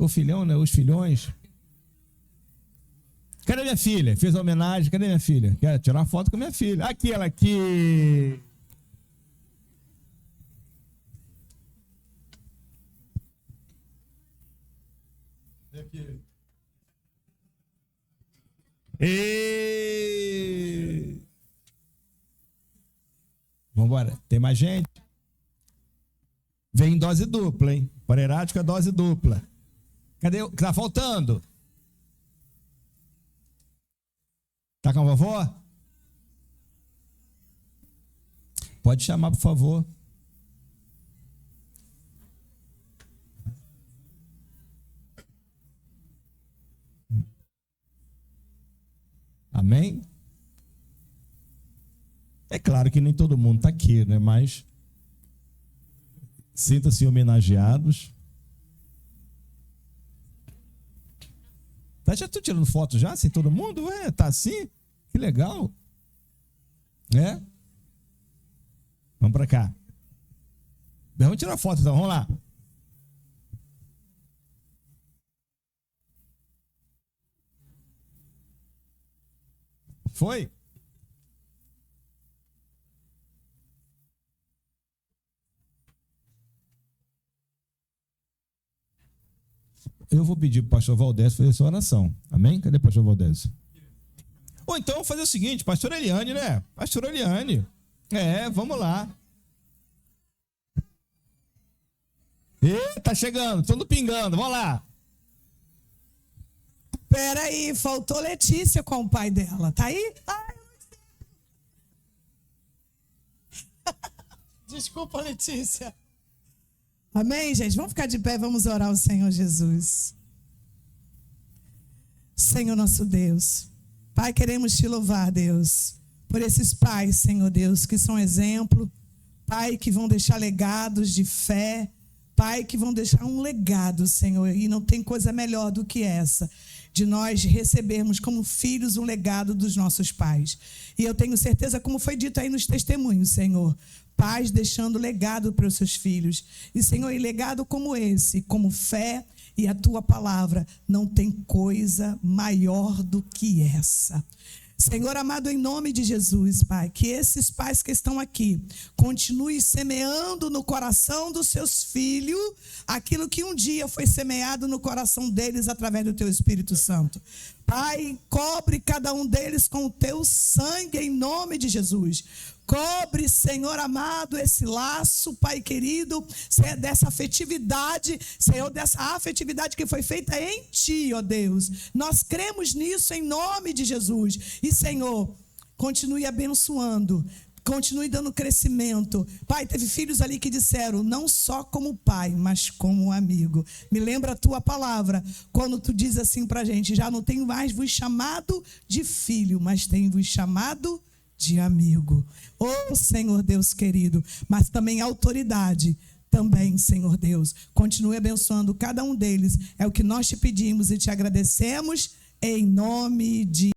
O filhão, né? Os filhões. Cadê minha filha? Fez a homenagem. Cadê minha filha? Quero tirar uma foto com minha filha. Aqui, ela aqui. E... Vambora. Tem mais gente? Vem em dose dupla, hein? Parerática, dose dupla. Cadê o que tá faltando? Tá com a vovó? Pode chamar, por favor. Amém? É claro que nem todo mundo está aqui, né? Mas sinta-se homenageados. Tá, já estou tirando foto já, assim, todo mundo? Tá assim? Que legal. Vamos para cá. Vamos tirar foto então, vamos lá. Foi? Eu vou pedir para o pastor Valdésio fazer essa oração. Amém? Cadê o pastor Valdésio? Ou então vou fazer o seguinte, pastor Eliane, né? Pastor Eliane. Vamos lá. Tá chegando, todo pingando, vamos lá. Peraí, faltou Letícia com o pai dela. Tá aí? Ai, desculpa, Letícia. Amém, gente? Vamos ficar de pé, vamos orar ao Senhor Jesus. Senhor nosso Deus, Pai, queremos te louvar, Deus, por esses pais, Senhor Deus, que são exemplo, Pai, que vão deixar legados de fé, Pai, que vão deixar um legado, Senhor, e não tem coisa melhor do que essa, de nós recebermos como filhos um legado dos nossos pais. E eu tenho certeza, como foi dito aí nos testemunhos, Senhor, pais deixando legado para os seus filhos. E, Senhor, e legado como esse, como fé e a tua palavra, não tem coisa maior do que essa. Senhor amado, em nome de Jesus, Pai, que esses pais que estão aqui continuem semeando no coração dos seus filhos aquilo que um dia foi semeado no coração deles através do teu Espírito Santo. Pai, cobre cada um deles com o teu sangue em nome de Jesus. Cobre, Senhor amado, esse laço, Pai querido, Senhor, dessa afetividade, Senhor, dessa afetividade que foi feita em Ti, ó Deus. Nós cremos nisso em nome de Jesus. E, Senhor, continue abençoando, continue dando crescimento. Pai, teve filhos ali que disseram, não só como pai, mas como amigo. Me lembra a Tua palavra, quando Tu diz assim pra gente, já não tenho mais vos chamado de filho, mas tenho vos chamado de amigo. Oh, Senhor Deus querido, mas também autoridade. Também, Senhor Deus, continue abençoando cada um deles. É o que nós te pedimos e te agradecemos em nome de